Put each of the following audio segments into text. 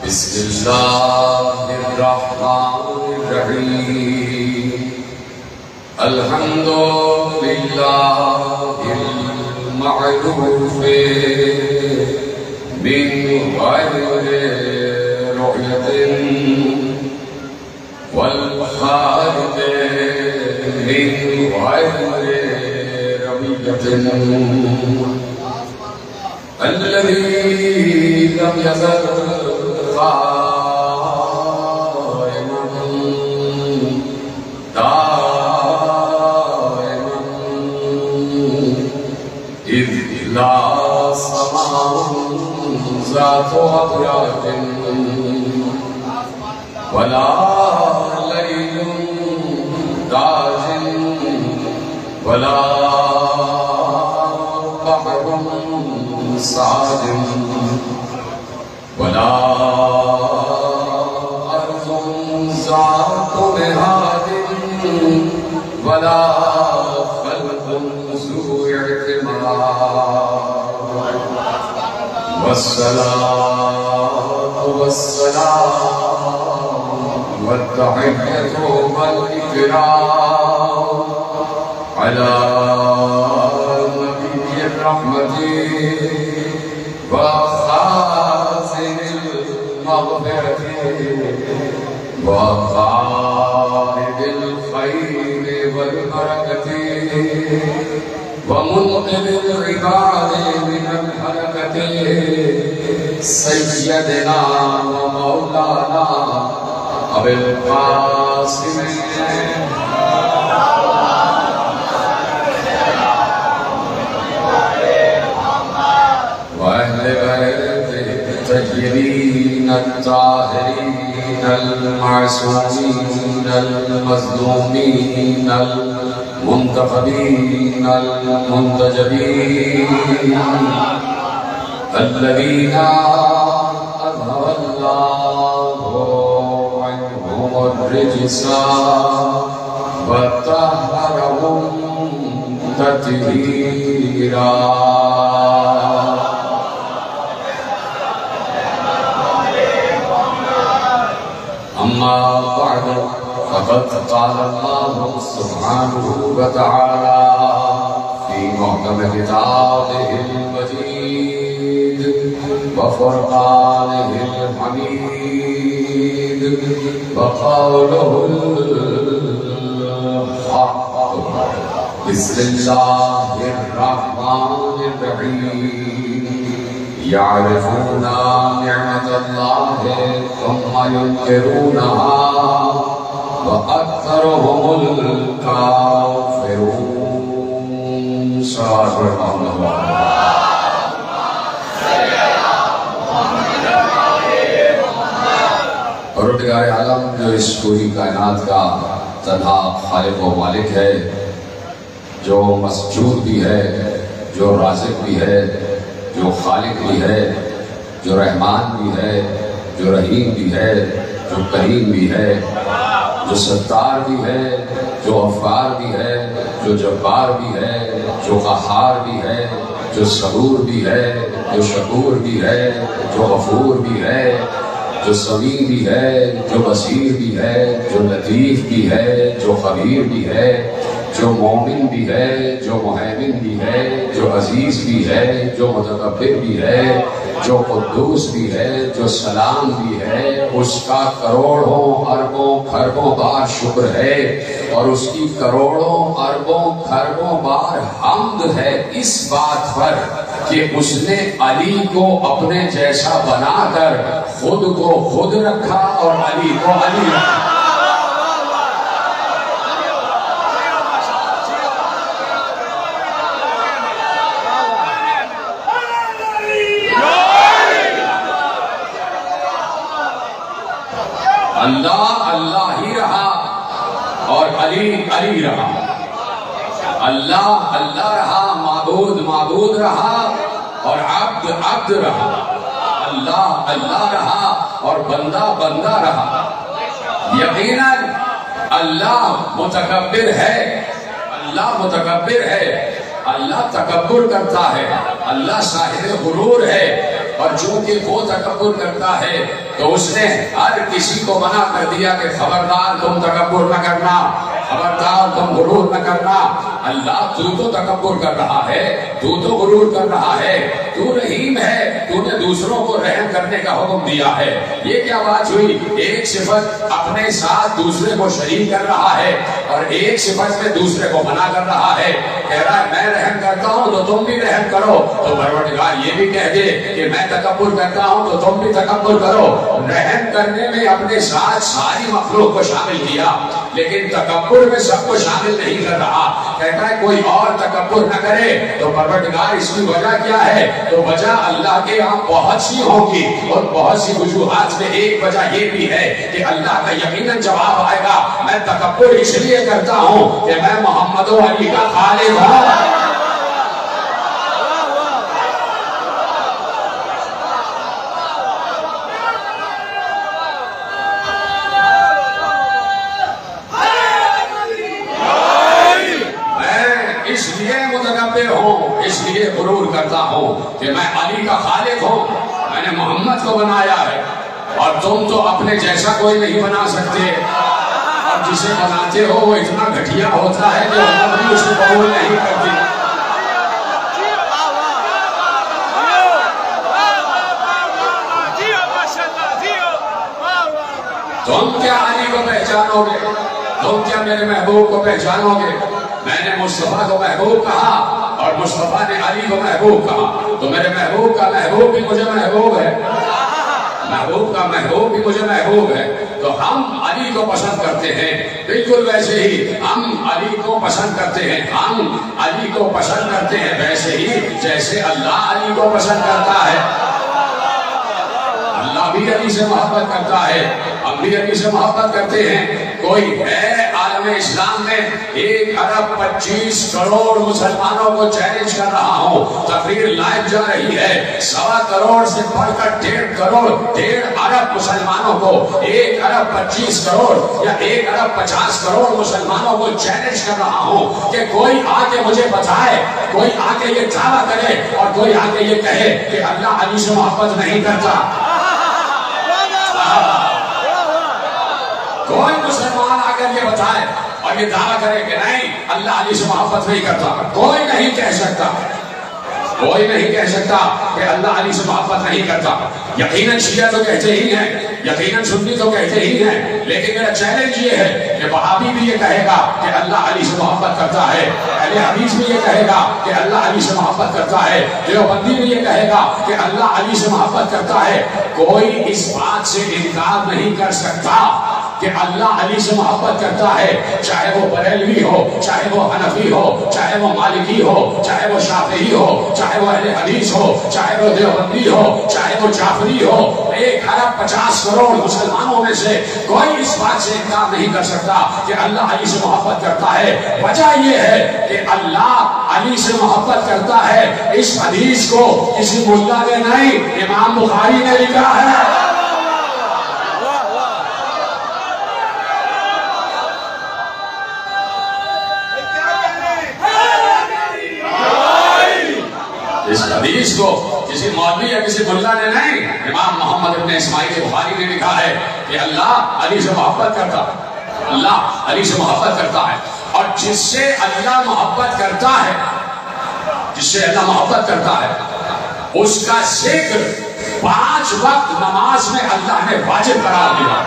بسم اللہ الرحمن الرحیم الحمد للہ المعروف من غیر رؤیت والخالق من غیر رویت الذي لم يزل قائما دائما إذ لا سماء ذات أبراج ولا ليل داج ولا بحر صاد ولا أرض ذات مهاد ولا خلق ذو اعتماد والصلاة والسلام والتحية والإكرام على نبي الرحمة وخازن المغفرة وقائد الخير والبركة ومنقذ العباد من الهلكة سيدنا ومولانا أبي القاسم الطيبين الطاهرين المعصومين المظلومين المنتخبين المنتجبين الذين أذهب الله عنهم الرجس وطهرهم تطهيرا. أما بعد فقد قال الله سبحانه وتعالى في محكم كتابه المجيد وفرقانه الحميد وقوله الحق بسم الله الرحمن الرحيم يعرفون نعمة الله ثم ينكرونها وأكثرهم الكافرون. صلوات الله. پروردگار عالم جو اس پوری کائنات کا تنہا خالق و مالک ہے، جو مسجود بھی ہے، جو رازق بھی ہے، جو خالق بھی ہے، جو رحمان بھی ہے، جو رحیم بھی ہے، جو کریم بھی ہے، جو ستار بھی ہے، جو غفار بھی ہے، جو جبار بھی ہے، جو قہار بھی ہے، جو صبور بھی ہے، جو شکور بھی ہے، جو غفور بھی ہے، جو سمیع بھی ہے، جو بصیر بھی ہے، جو لطیف بھی ہے، جو خبیر بھی ہے، جو مومن بھی ہے، جو مہیمن بھی ہے، جو عزیز بھی ہے، جو متکبر بھی ہے، جو قدوس بھی ہے، جو سلام بھی ہے، اس کا کروڑوں اربوں کھربوں بار شکر ہے، اور اس کی کروڑوں اربوں کھربوں بار حمد ہے اس بات پر کہ اس نے علی کو اپنے جیسا بنا کر خود کو خود رکھا اور علی کو علی رکھا. اللہ اللہ ہی رہا اور علی علی رہا. اللہ اللہ رہا، معبود معبود رہا اور عبد عبد رہا. اللہ اللہ رہا اور بندہ بندہ رہا. یقیناً اللہ متکبر ہے، اللہ متکبر ہے، اللہ تکبر کرتا ہے، اللہ صاحب غرور ہے، اور چونکہ وہ تکبر کرتا ہے تو اس نے ہر کسی کو منع کر دیا کہ خبردار تم تکبر نہ کرنا، خبردار تم غرور نہ کرنا۔ اللہ تو تکبر کر رہا ہے، تو غرور کر رہا ہے، تو رحیم ہے، تو نے دوسروں کو رحم کرنے کا حکم دیا ہے۔ یہ کیا بات ہوئی؟ ایک صفت اپنے ساتھ دوسرے کو شریک کر رہا ہے اور ایک صفت میں دوسرے کو منع کر رہا ہے، کہہ رہا ہے میں رحم کرتا ہوں تو تم بھی رحم کرو، تو پروردگار یہ بھی کہہ دے کہ میں تکبر کرتا ہوں تو تم بھی تکبر کرو۔ رحم کرنے میں اپنے ساتھ ساری مخلوق کو شامل کیا، لیکن تکبر میں سب کو شامل نہیں کر رہا۔ کہتا ہے کوئی اور تکبر نہ کرے، تو پروردگار اس کی وجہ کیا ہے؟ تو وجہ اللہ کے یہاں بہت سی ہوں گی اور بہت سی وجوہات میں ایک وجہ یہ بھی ہے کہ اللہ کا یقیناً جواب آئے گا میں تکبر اس لیے کرتا ہوں کہ میں محمد و علی کا خالق ہوں۔ اس لیے غرور کرتا ہوں کہ میں علی کا خالق ہوں، میں نے محمد کو بنایا ہے اور تم تو اپنے جیسا کوئی نہیں بنا سکتے، اور جسے بناتے ہو وہ اتنا گھٹیا ہوتا ہے کہ ہم بھی اسے قبول نہیں کرتے۔ تم کیا علی کو پہچانو گے؟ تم کیا میرے محبوب کو پہچانو گے؟ میں نے مصطفیٰ کو محبوب کہا اور مصطفیٰ نے علی کو محبوب کہا، تو میرے محبوب کا محبوب بھی مجھے محبوب ہے، محبوب کا محبوب بھی مجھے محبوب ہے، تو ہم علی کو پسند کرتے ہیں بالکل ویسے ہی ہم علی کو پسند کرتے ہیں، ہم علی کو پسند کرتے ہیں ویسے ہی جیسے اللہ علی کو پسند کرتا ہے۔ اللہ بھی علی سے محبت کرتا ہے، ہم بھی علی سے محبت کرتے ہیں۔ کوئی ہے عالم اسلام میں 1.25 ارب مسلمانوں کو چیلنج کر رہا ہوں، تقریر لائیو جا رہی ہے، 1.25 کروڑ سے بڑھ کر 1.5 ارب مسلمانوں کو 1.25 کروڑ یا 1.50 کروڑ مسلمانوں کو چیلنج کر رہا ہوں کہ کوئی آ کے مجھے بتائے، کوئی آ کے یہ دعویٰ کرے اور کوئی آ کے یہ کہے کہ اللہ علی سے محبت نہیں کرتا۔ کوئی مسلمان آ کر یہ بتائے اور یہ دعویٰ کرے کہ نہیں اللہ علی سے محبت نہیں کرتا، کوئی نہیں کہہ سکتا، کوئی نہیں کہہ سکتا کہ اللہ علی سے محبت نہیں کرتا۔ یقیناً شیعہ تو کہتے ہی ہیں، یقیناً سنی تو کہتے ہی ہیں، لیکن میرا چیلنج یہ ہے کہ وہابی بھی یہ کہے گا کہ اللہ علی سے محبت کرتا ہے، اہل حدیث بھی یہ کہے گا کہ اللہ علی سے محبت کرتا ہے، دیوبندی بھی یہ کہے گا کہ اللہ علی سے محبت کرتا ہے۔ کوئی اس بات سے انکار نہیں کر سکتا کہ اللہ علی سے محبت کرتا ہے، چاہے وہ بریلوی ہو، چاہے وہ حنفی ہو، چاہے وہ مالکی ہو، چاہے وہ شافعی ہو، چاہے وہ اہل حدیث ہو، چاہے وہ دیوبندی ہو، چاہے وہ جعفری ہو۔ 1.50 کروڑ مسلمانوں میں سے کوئی اس بات سے انکار نہیں کر سکتا کہ اللہ علی سے محبت کرتا ہے۔ وجہ یہ ہے کہ اللہ علی سے محبت کرتا ہے، اس حدیث کو کسی ملا نے نہیں، امام بخاری نے لکھا ہے۔ اس حدیث کو کسی مولوی یا کسی ملا نے نہیں، امام محمد ابن اسماعیل بخاری نے لکھا ہے کہ اللہ علی سے محبت کرتا ہے، اللہ علی سے محبت کرتا ہے، اور جس سے اللہ محبت کرتا ہے، جس سے اللہ محبت کرتا ہے، اس کا ذکر 5 وقت نماز میں اللہ نے واجب قرار دیا۔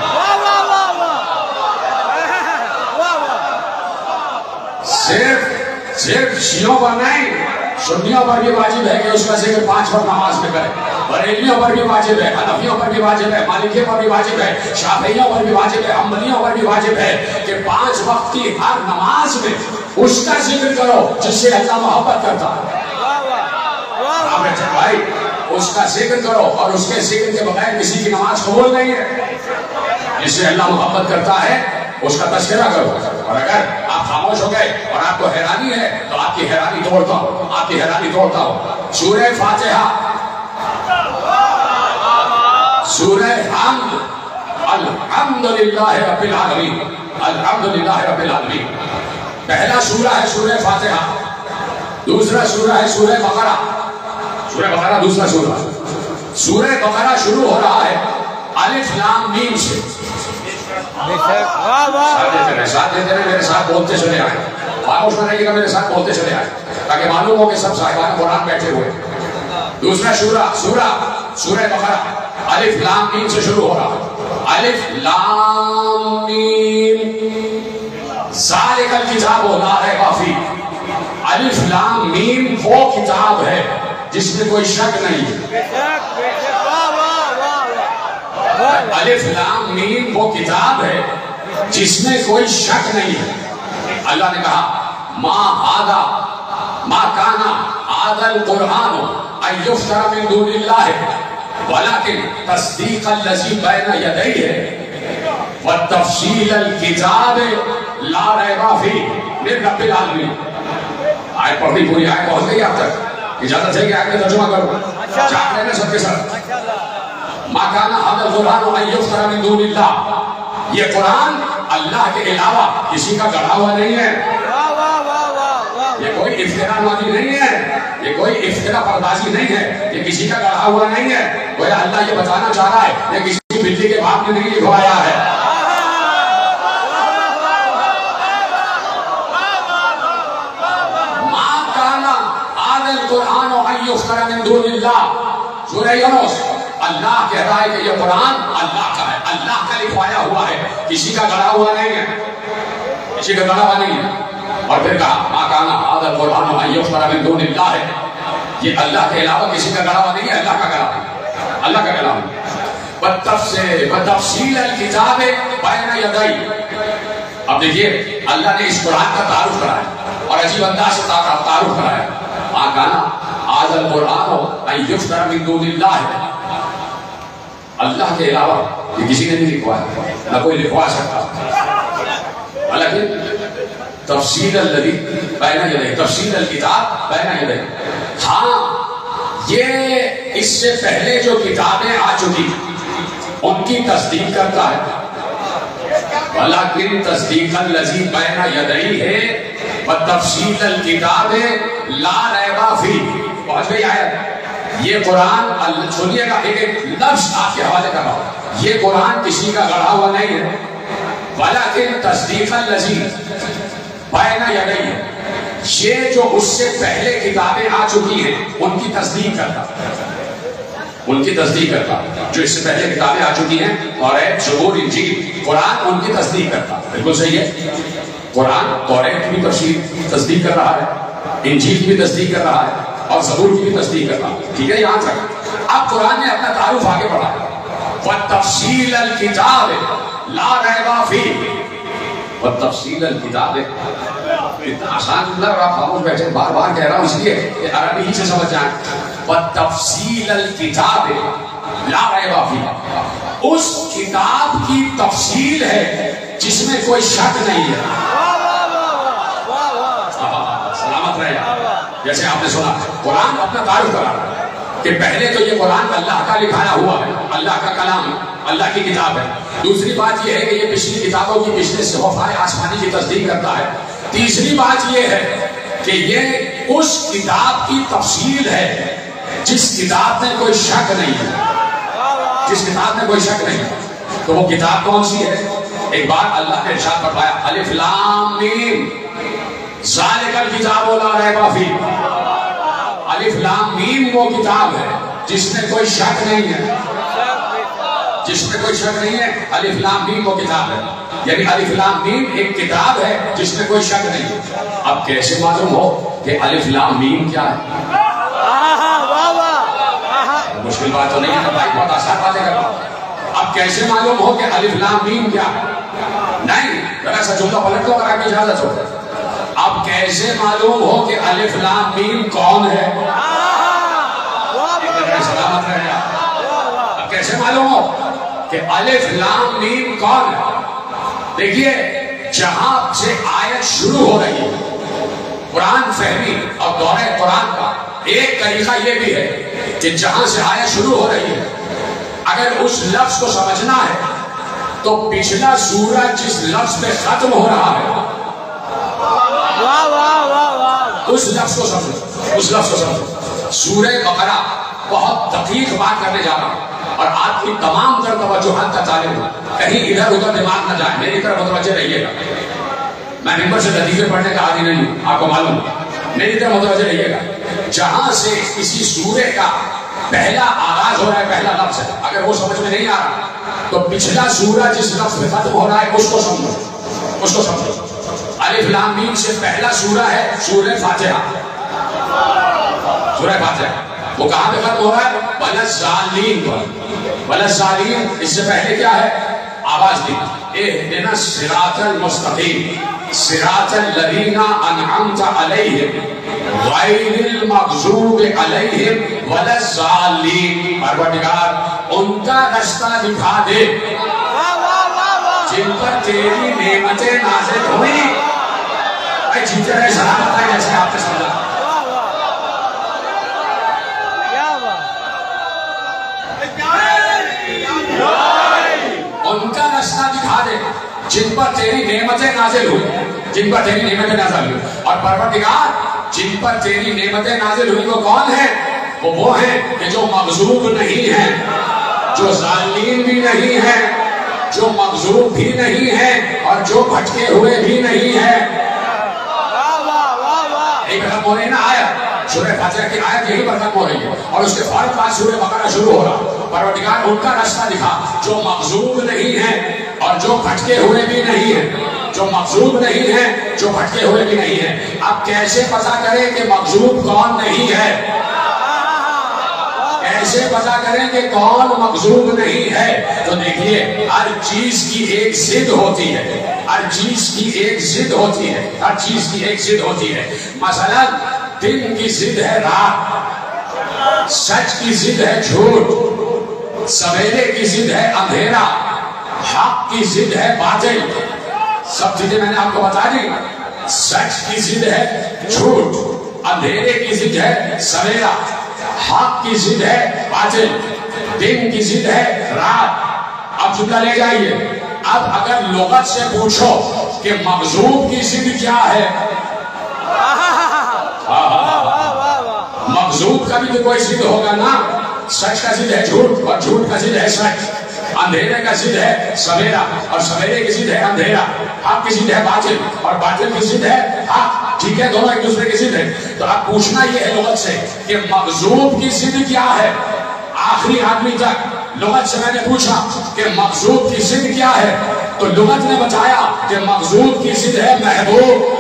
صرف شیعوں پر نہیں، سنیوں پر بھی واجب ہے کہ اس کا ذکر 5 وقت نماز میں کرے، بریلیوں پر بھی واجب ہے، حنفیوں پر بھی واجب ہے، مالکیوں پر بھی واجب ہے، شافعیوں پر بھی واجب ہے، حنبلیوں پر بھی واجب ہے کہ 5 وقت کی ہر نماز میں اس کا ذکر کرو جس سے اللہ محبت کرتا ہے۔ بھائی اس کا ذکر کرو، اور اس کے ذکر کے بغیر کسی کی نماز قبول نہیں ہے۔ جس سے اللہ محبت کرتا ہے اس کا تذکرہ کرو، اور اگر آپ خاموش ہو گئے اور آپ کو حیرانی ہے تو آپ کی حیرانی توڑتا ہوں، آپ کی حیرانی توڑتا ہوں۔ سورہ فاتحہ، سورہ حمد، الحمدللہ رب العالمین، الحمدللہ رب العالمین، پہلا سورہ ہے سورہ فاتحہ، دوسرا سورہ ہے سورہ بقرہ، سورہ بقرہ دوسرا سورہ، سورہ بقرہ شروع ہو رہا ہے الف لام میم سے. ساتھ دیتے رہے، میرے ساتھ بولتے چلے آئے، خاموش نہ رہیے گا، میرے ساتھ بولتے چلے آئے تاکہ معلوم ہو کہ سب صاحبان قرآن بیٹھے ہوئے. دوسرا سورہ بقرہ الف لام میم سے شروع ہو رہا ہے. الف لام میم ذالک الکتاب لا ریب فیہ. الف لام میم وہ کتاب ہے جس میں کوئی شک نہیں ہے. الف لام میم وہ کتاب ہے جس میں کوئی شک نہیں ہے. اللہ نے کہا ما کانا ھذا القرآن ان یفتر من دون اللہ ولکن تصدیق الذی بین یدیہ وتفصیل الکتاب لا ریب فیہ من رب العالمین. آیت پڑھنی پوری آیت پہنچ گئی آپ تک، اجازت ہے کہ آیت میں ترجمہ کروں، چاہ رہے ہیں سب کے ساتھ. ما کانا ھذا القرآن ان یفتر من دون اللہ، یہ قرآن اللہ کے علاوہ کسی کا گڑھا ہوا نہیں ہے. یہ کوئی افتراء بازی نہیں ہے، یہ کوئی افتراء پردازی نہیں ہے، یہ کسی کا گڑھا ہوا نہیں ہے. گویا اللہ یہ بتانا چاہ رہا ہے یہ کسی بلی کے باپ نے نہیں لکھوایا ہے. القرآن ان یفتر من دون اللہ. سورہ یونس اللہ کہہ رہا ہے کہ یہ قرآن اللہ کا ہے، اللہ کا لکھوایا ہوا ہے، کسی کا گڑھا ہوا نہیں ہے، کسی کا گڑھا ہوا نہیں ہے. اور پھر کہا ما کان ھذا القرآن ان یفتر من دون اللہ، یہ اللہ کے علاوہ کسی کا گڑھا ہوا نہیں ہے، اللہ کا کلام ہے، اللہ کا کلام ہے. وتفصیل الکتاب بین یدیہ. اب دیکھیے اللہ نے اس قرآن کا تعارف کرایا اور عجیب انداز سے تعارف کرایا. ما کان ھذا القرآن ان یفتر من دون اللہ، اللہ کے علاوہ یہ کسی نے نہیں لکھوایا، نہ کوئی لکھوا سکتا. حالانکہ تفصیل الذی بین یدیہ، تفصیل الکتاب بین یدیہ. ہاں یہ اس سے پہلے جو کتابیں آ چکی ان کی تصدیق کرتا ہے. ولیکن تصدیق الذی بین یدیہ وتفصیل الکتاب لا ریب فیہ. پہنچ گئی آیت. یہ قرآن سنیے گا، ایک لفظ آپ کے حوالے کر رہا ہوں، یہ قرآن کسی کا گڑھا ہوا نہیں ہے. ولیکن تصدیق الذی بین یدیہ، یہ جو اس سے پہلے کتابیں آ چکی ہیں ان کی تصدیق کرتا، ان کی تصدیق کرتا. جو اس سے پہلے کتابیں آ چکی ہیں توریت، زبور، انجیل، قرآن ان کی تصدیق کرتا. بالکل صحیح ہے. قرآن توریت کی بھی تصدیق کر رہا ہے، انجیل کی بھی تصدیق کر رہا ہے اور زبور کی بھی تصدیق کر رہا ہے. ٹھیک ہے یہاں تک. اب قرآن نے اپنا تعارف آگے بڑھا ہے. وتفصیل الکتاب لا ریب فیہ. وتفصیل الکتاب اتنا آسان لگ رہا، آپ خاموش بیٹھے، بار بار کہہ رہا ہوں اس لیے کہ عربی ہی سے سمجھ جائیں. وتفصیل الکتاب لا ریب فیہ، اس کتاب کی تفصیل ہے جس میں کوئی شک نہیں ہے. سلامت رہے. جیسے آپ نے سنا قرآن اپنا تعارف کرا رہا ہے کہ پہلے تو یہ قرآن اللہ کا لکھایا ہوا ہے، اللہ کا کلام ہے، اللہ کی کتاب ہے. دوسری بات یہ ہے کہ یہ پچھلی کتابوں کی پچھلے صحائف آسمانی کی تصدیق کرتا ہے. تیسری بات یہ ہے کہ یہ اس کتاب کی تفصیل ہے جس کتاب میں کوئی شک نہیں ہے، جس کتاب میں کوئی شک نہیں ہے. تو وہ کتاب کون سی ہے؟ ایک بار اللہ نے ارشاد فرمایا الف لام میم ذالک الکتاب لا ریب فیہ. الف لام میم وہ کتاب ہے جس میں کوئی شک نہیں ہے، جس میں کوئی شک نہیں ہے. الف لام میم وہ کتاب ہے، یعنی الف لام میم ایک کتاب ہے جس میں کوئی شک نہیں ہے. اب کیسے معلوم ہو کہ الف لام میم کیا ہے؟ مشکل بات تو نہیں ہے بھائی، بہت آسان باتیں کر رہا ہوں. اب کیسے معلوم ہو کہ الف لام میم کیا ہے؟ نہیں، ذرا سا جملہ پلٹ دو اگر آپ کی اجازت ہو. اب کیسے معلوم ہو کہ الف لام میم کون ہے؟ سلامت رہے آپ. اب کیسے معلوم ہو کہ الف لام میم کون ہے؟ دیکھیے جہاں سے آیت شروع ہو رہی ہے قرآن فہمی اور دورہ قرآن کا ایک طریقہ یہ بھی ہے کہ جہاں سے آیت شروع ہو رہی ہے اگر اس لفظ کو سمجھنا ہے تو پچھلا سورہ جس لفظ پہ ختم ہو رہا ہے اس لفظ کو سمجھو، اس لفظ کو سمجھو. سورہ بقرہ بہت دقیق بات کرنے جا رہا ہوں اور آپ کی تمام تر توجہات کا طالب ہوں، کہیں ادھر ادھر دماغ نہ جائے، میری طرف متوجہ رہیے گا. میں ممبر سے لطیفے پڑھنے کا عادی نہیں ہوں، آپ کو معلوم ہے، میری طرف متوجہ رہیے گا. جہاں سے کسی سورے کا پہلا آغاز ہو رہا ہے، پہلا لفظ ہے، اگر وہ سمجھ میں نہیں آ رہا تو پچھلا سورہ جس لفظ میں ختم ہو رہا ہے اس کو سمجھو، اس کو سمجھو. الف لام میم سے پہلا سورہ ہے سورہ فاتحہ. سورہ فاتحہ وہ کہاں پہ ختم ہو رہا ہے؟ وَلَلضَّالِّينَ پر. وَلَلضَّالِّينَ اس سے پہلے کیا ہے؟ آواز دی اهدنا الصراط المستقیم صراط الذین انعمت علیہم غیر المغضوب علیہم ولا الضالین. پروردگار ان کا رستہ دکھا دے جن پر تیری نعمتیں نازل ہوئی. اے جیتے رہے سلام بتائیں جیسے آپ نے سمجھا. ان کا رستہ دکھا دے جن پر تیری نعمتیں نازل ہوئی، جن پر تیری نعمتیں نازل ہوئی. اور پروردگار جن پر تیری نعمتیں نازل ہوئی وہ کون ہیں؟ وہ ہیں کہ جو مغضوب نہیں ہیں، جو ظالمین بھی نہیں ہیں، جو مغضوب بھی نہیں ہیں، اور جو بھٹکے ہوئے بھی نہیں ہیں. ایک رقم ہو رہی نا آیت، سورہ فاتحہ کی آیت یہی پر ختم ہو رہی ہے اور اس کے فوراً بعد سورہ بقرہ شروع ہو رہا. پروردگار ان کا رستہ دکھا جو مغضوب نہیں ہیں اور جو بھٹکے ہوئے بھی نہیں ہیں، جو مغضوب نہیں ہیں، جو بھٹکے ہوئے بھی نہیں ہیں. اب کیسے پتہ کریں کہ مغضوب کون نہیں ہے؟ کیسے پتہ کریں کہ کون مغضوب نہیں ہے؟ تو دیکھیے ہر چیز کی ایک ضد ہوتی ہے، ہر چیز کی ایک ضد ہوتی ہے، ہر چیز کی ایک ضد ہوتی ہے. مثلا دن کی ضد ہے رات، سچ کی ضد ہے جھوٹ، سویرے کی ضد ہے اندھیرا، حق کی ضد ہے باطل. سب چیزیں میں نے آپ کو بتا دی. سچ کی ضد ہے جھوٹ، اندھیرے کی ضد ہے سویرا، حق کی ضد ہے باطل، دن کی ضد ہے رات. اب جملہ لے جائیے. اب اگر لغت سے پوچھو کہ مغضوب کی ضد کیا ہے، مغضوب کا بھی تو کوئی ضد ہوگا نا. سچ کا ضد ہے جھوٹ اور جھوٹ کا ضد ہے سچ، اندھیرے کا ضد ہے سویرا اور سویرے کی ضد ہے اندھیرا، حق کی ضد ہے باطل اور باطل کی ضد ہے حق. ٹھیک ہے، دونوں ایک دوسرے کی ضد ہے. تو اب پوچھنا یہ ہے لغت سے کہ مغضوب کی ضد کیا ہے. آخری آدمی تک لغت سے میں نے پوچھا کہ مغضوب کی ضد کیا ہے تو لغت نے بتایا کہ مغضوب کی ضد ہے محبوب.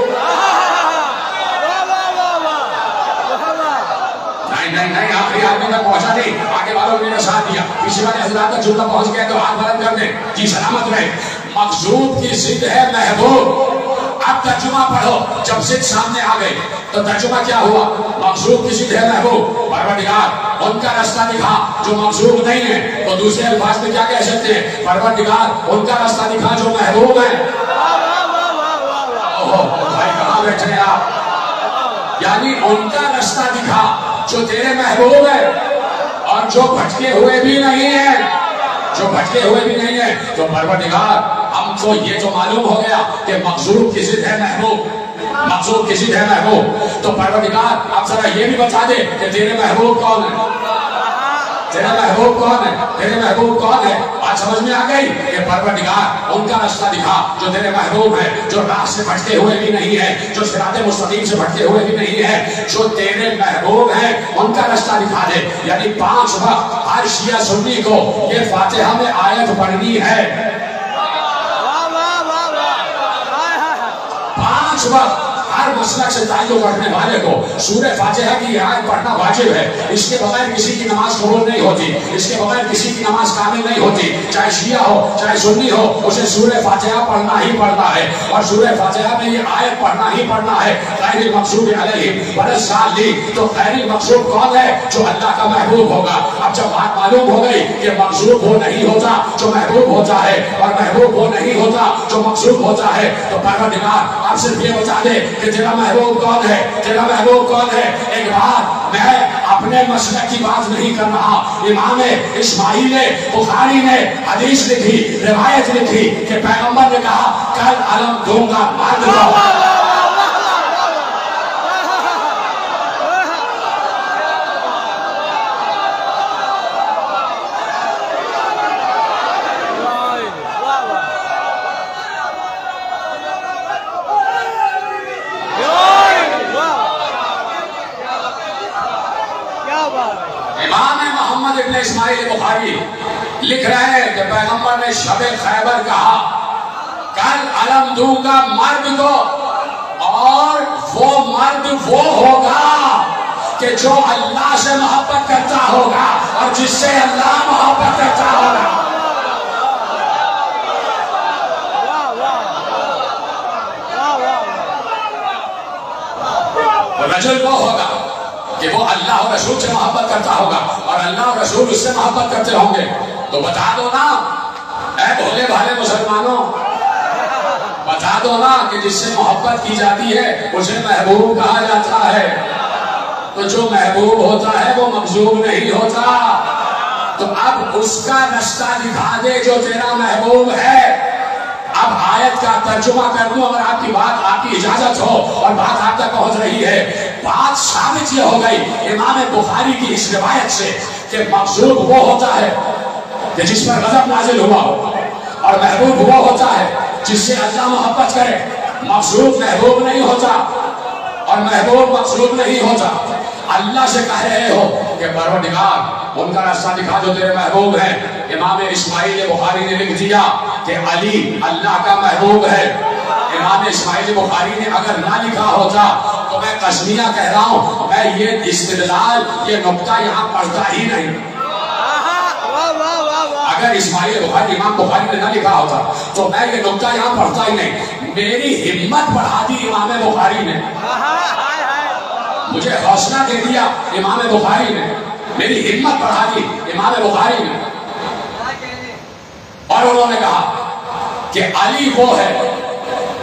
نہیں آخری آدمی تک پہنچا نہیں، آگے والوں نے ساتھ دیا، پیچھے والے حضرات تک جملہ پہنچ گیا تو ہاتھ بلند کر دیں. جی سلامت رہے. مغضوب کی ضد ہے محبوب. اب ترجمہ پڑھو. جب ضد سامنے آ گئی تو ترجمہ کیا ہوا؟ مغضوب کی ضد ہے محبوب. پروردگار ان کا رستہ دکھا جو مغضوب نہیں ہے. تو دوسرے الفاظ میں کیا کہہ سکتے ہیں؟ پروردگار ان کا رستہ دکھا جو محبوب ہے. بھائی کہاں بیٹھے آپ؟ یعنی ان کا رستہ دکھا جو تیرے محبوب ہے اور جو بھٹکے ہوئے بھی نہیں ہیں، جو بھٹکے ہوئے بھی نہیں ہیں. تو پروردگار ہم کو یہ تو معلوم ہو گیا کہ مغضوب کی ضد ہے محبوب، مغضوب کی ضد ہے محبوب. تو پروردگار اب ذرا یہ بھی بتا دے کہ تیرے محبوب کون ہے، تیرا محبوب کون ہے، تیرے محبوب کون ہے. بات سمجھ میں آ گئی کہ پروردگار ان کا رستہ دکھا جو تیرے محبوب ہے، جو راہ سے بھٹکے ہوئے بھی نہیں ہے، جو صراط مستقیم سے بھٹکے ہوئے بھی نہیں ہے، جو تیرے محبوب ہیں ان کا رستہ دکھا دے. یعنی 5 وقت ہر شیعہ سنی کو یہ فاتحہ میں آیت پڑھنی ہے. 5 وقت ہر مسلک سے تعلق رکھنے والے کو سورہ فاتحہ کی آیت پڑھنا واجب ہے. اس کے بغیر کسی کی نماز قبول نہیں ہوتی، اس کے بغیر کسی کی نماز کامل نہیں ہوتی. چاہے شیعہ ہو چاہے سنی ہو، اسے سورہ فاتحہ پڑھنا ہی پڑھنا ہے. اور سورہ فاتحہ میں یہ آیت پڑھنا ہی پڑھنا ہے. غیر المغضوب علیہم ولا الضالین. تو غیر المغضوب کون ہے؟ جو اللہ کا محبوب ہوگا. اب جب بات معلوم ہو گئی کہ مغضوب وہ نہیں ہوتا جو محبوب ہوتا ہے اور محبوب وہ نہیں ہوتا جو مغضوب ہوتا ہے، تو پروردگار آپ صرف یہ بتا دے کہ تیرا محبوب کون ہے، تیرا محبوب کون ہے. ایک بات میں اپنے مسلک کی بات نہیں کر رہا. امام اسماعیل بخاری نے حدیث لکھی، روایت لکھی کہ پیغمبر نے کہا کل علم دوں گا مرد کو. اسماعیل بخاری لکھ رہے ہیں کہ پیغمبر نے شب خیبر کہا کل علم دوں گا مرد کو، اور وہ مرد وہ ہوگا کہ جو اللہ سے محبت کرتا ہوگا اور جس سے اللہ محبت کرتا ہوگا. رجل وہ ہوگا کہ وہ اللہ اور رسول سے محبت کرتا ہوگا اور اللہ اور رسول اس سے محبت کرتے ہوں گے. تو بتا دو نا اے بھولے بھالے مسلمانوں، بتا دو نا کہ جس سے محبت کی جاتی ہے اسے محبوب کہا جاتا ہے. تو جو محبوب ہوتا ہے وہ مقصود نہیں ہوتا. تو اب اس کا رستہ دکھا دے جو تیرا محبوب ہے. اب آیت کا ترجمہ کر دوں اگر آپ کی بات، آپ کی اجازت ہو اور بات آپ تک پہنچ رہی ہے. بات ثابت یہ ہو گئی امام بخاری کی اس روایت سے کہ مقصود وہ ہوتا ہے کہ جس پر غضب نازل ہوا ہو، اور محبوب وہ ہوتا ہے جس سے اللہ محبت کرے. مقصود محبوب نہیں ہوتا اور محبوب مقصود نہیں ہوتا. اللہ سے کہہ رہے ہو کہ پروردگار ان کا راستہ دکھا جو تیرے محبوب ہیں. امام اسماعیل بخاری نے لکھ دیا کہ علی اللہ کا محبوب ہے. امام اسماعیل بخاری نے اگر نہ لکھا ہوتا تو میں قسمیہ کہہ رہا ہوں، میں یہ استدلال، یہ نقطہ یہاں پڑھتا ہی نہیں. اگر اسماعیل بخاری، امام بخاری نے نہ لکھا ہوتا تو میں یہ نقطہ یہاں پڑھتا ہی نہیں. میری ہمت بڑھا دی امام بخاری نے، مجھے حوصلہ دے دیا امام بخاری نے، میری ہمت بڑھا دی امام بخاری نے. اور انہوں نے کہا کہ علی وہ ہے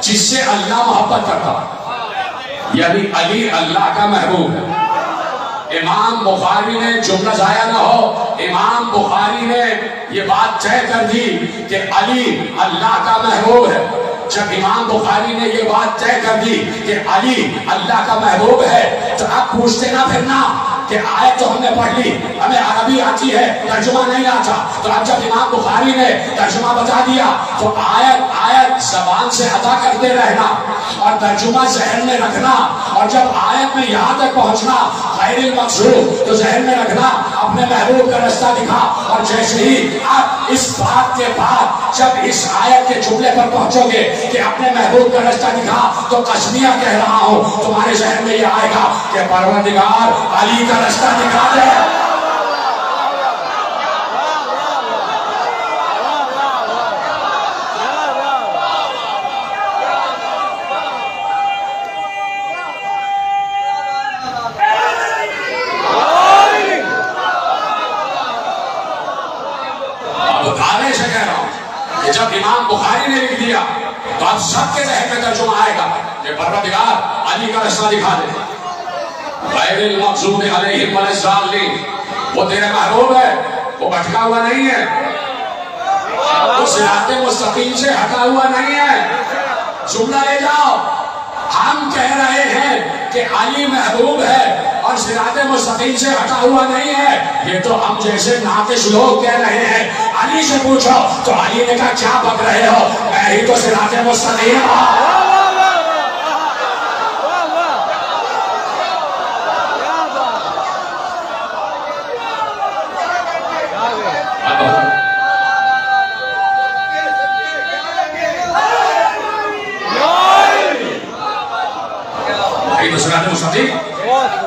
جس سے اللہ محبت کرتا، یعنی علی اللہ کا محبوب ہے. امام بخاری نے، جملہ ضائع نہ ہو، امام بخاری نے یہ بات طے کر دی کہ علی اللہ کا محبوب ہے. جب امام بخاری نے یہ بات طے کر دی کہ علی اللہ کا محبوب ہے تو آپ پوچھتے نہ پھرنا کہ آیت تو ہم نے پڑھ لی، ہمیں عربی آتی ہے، ترجمہ نہیں آتا. تو اب جب امام بخاری نے ترجمہ بتا دیا تو آیت زبان سے ادا کرتے رہنا اور ترجمہ ذہن میں رکھنا، اور جب آیت میں یہاں تک پہنچنا غیر المقصود تو ذہن میں رکھنا اپنے محبوب کا رستہ دکھا. اور جیسے ہی آپ اس بات کے بعد جب اس آیت کے جملے پر پہنچو گے کہ اپنے محبوب کا رستہ دکھا، تو قسمیہ کہہ رہا ہوں تمہارے ذہن میں یہ آئے گا کہ پروردگار علی کا رستہ دکھا دے. اب دعوے سے کہہ رہا ہوں کہ جب امام بخاری نے لکھ دیا تو اب سب کے ذہن میں ترجمہ آئے گا کہ پروردگار علی کا رستہ دکھا دے. غیر المغضوب علیہم ولا الضالین، وہ تیرے محبوب ہے، وہ بھٹکا ہوا نہیں ہے، وہ صراط مستقیم سے ہٹا ہوا نہیں ہے. جملہ لے جاؤ، ہم کہہ رہے ہیں کہ علی محبوب ہے اور صراط مستقیم سے ہٹا ہوا نہیں ہے. یہ تو ہم جیسے ناقص لوگ کہہ رہے ہیں. علی سے پوچھو تو علی نے کہا کیا بک رہے ہو، میں ہی تو صراط مستقیم ہوں.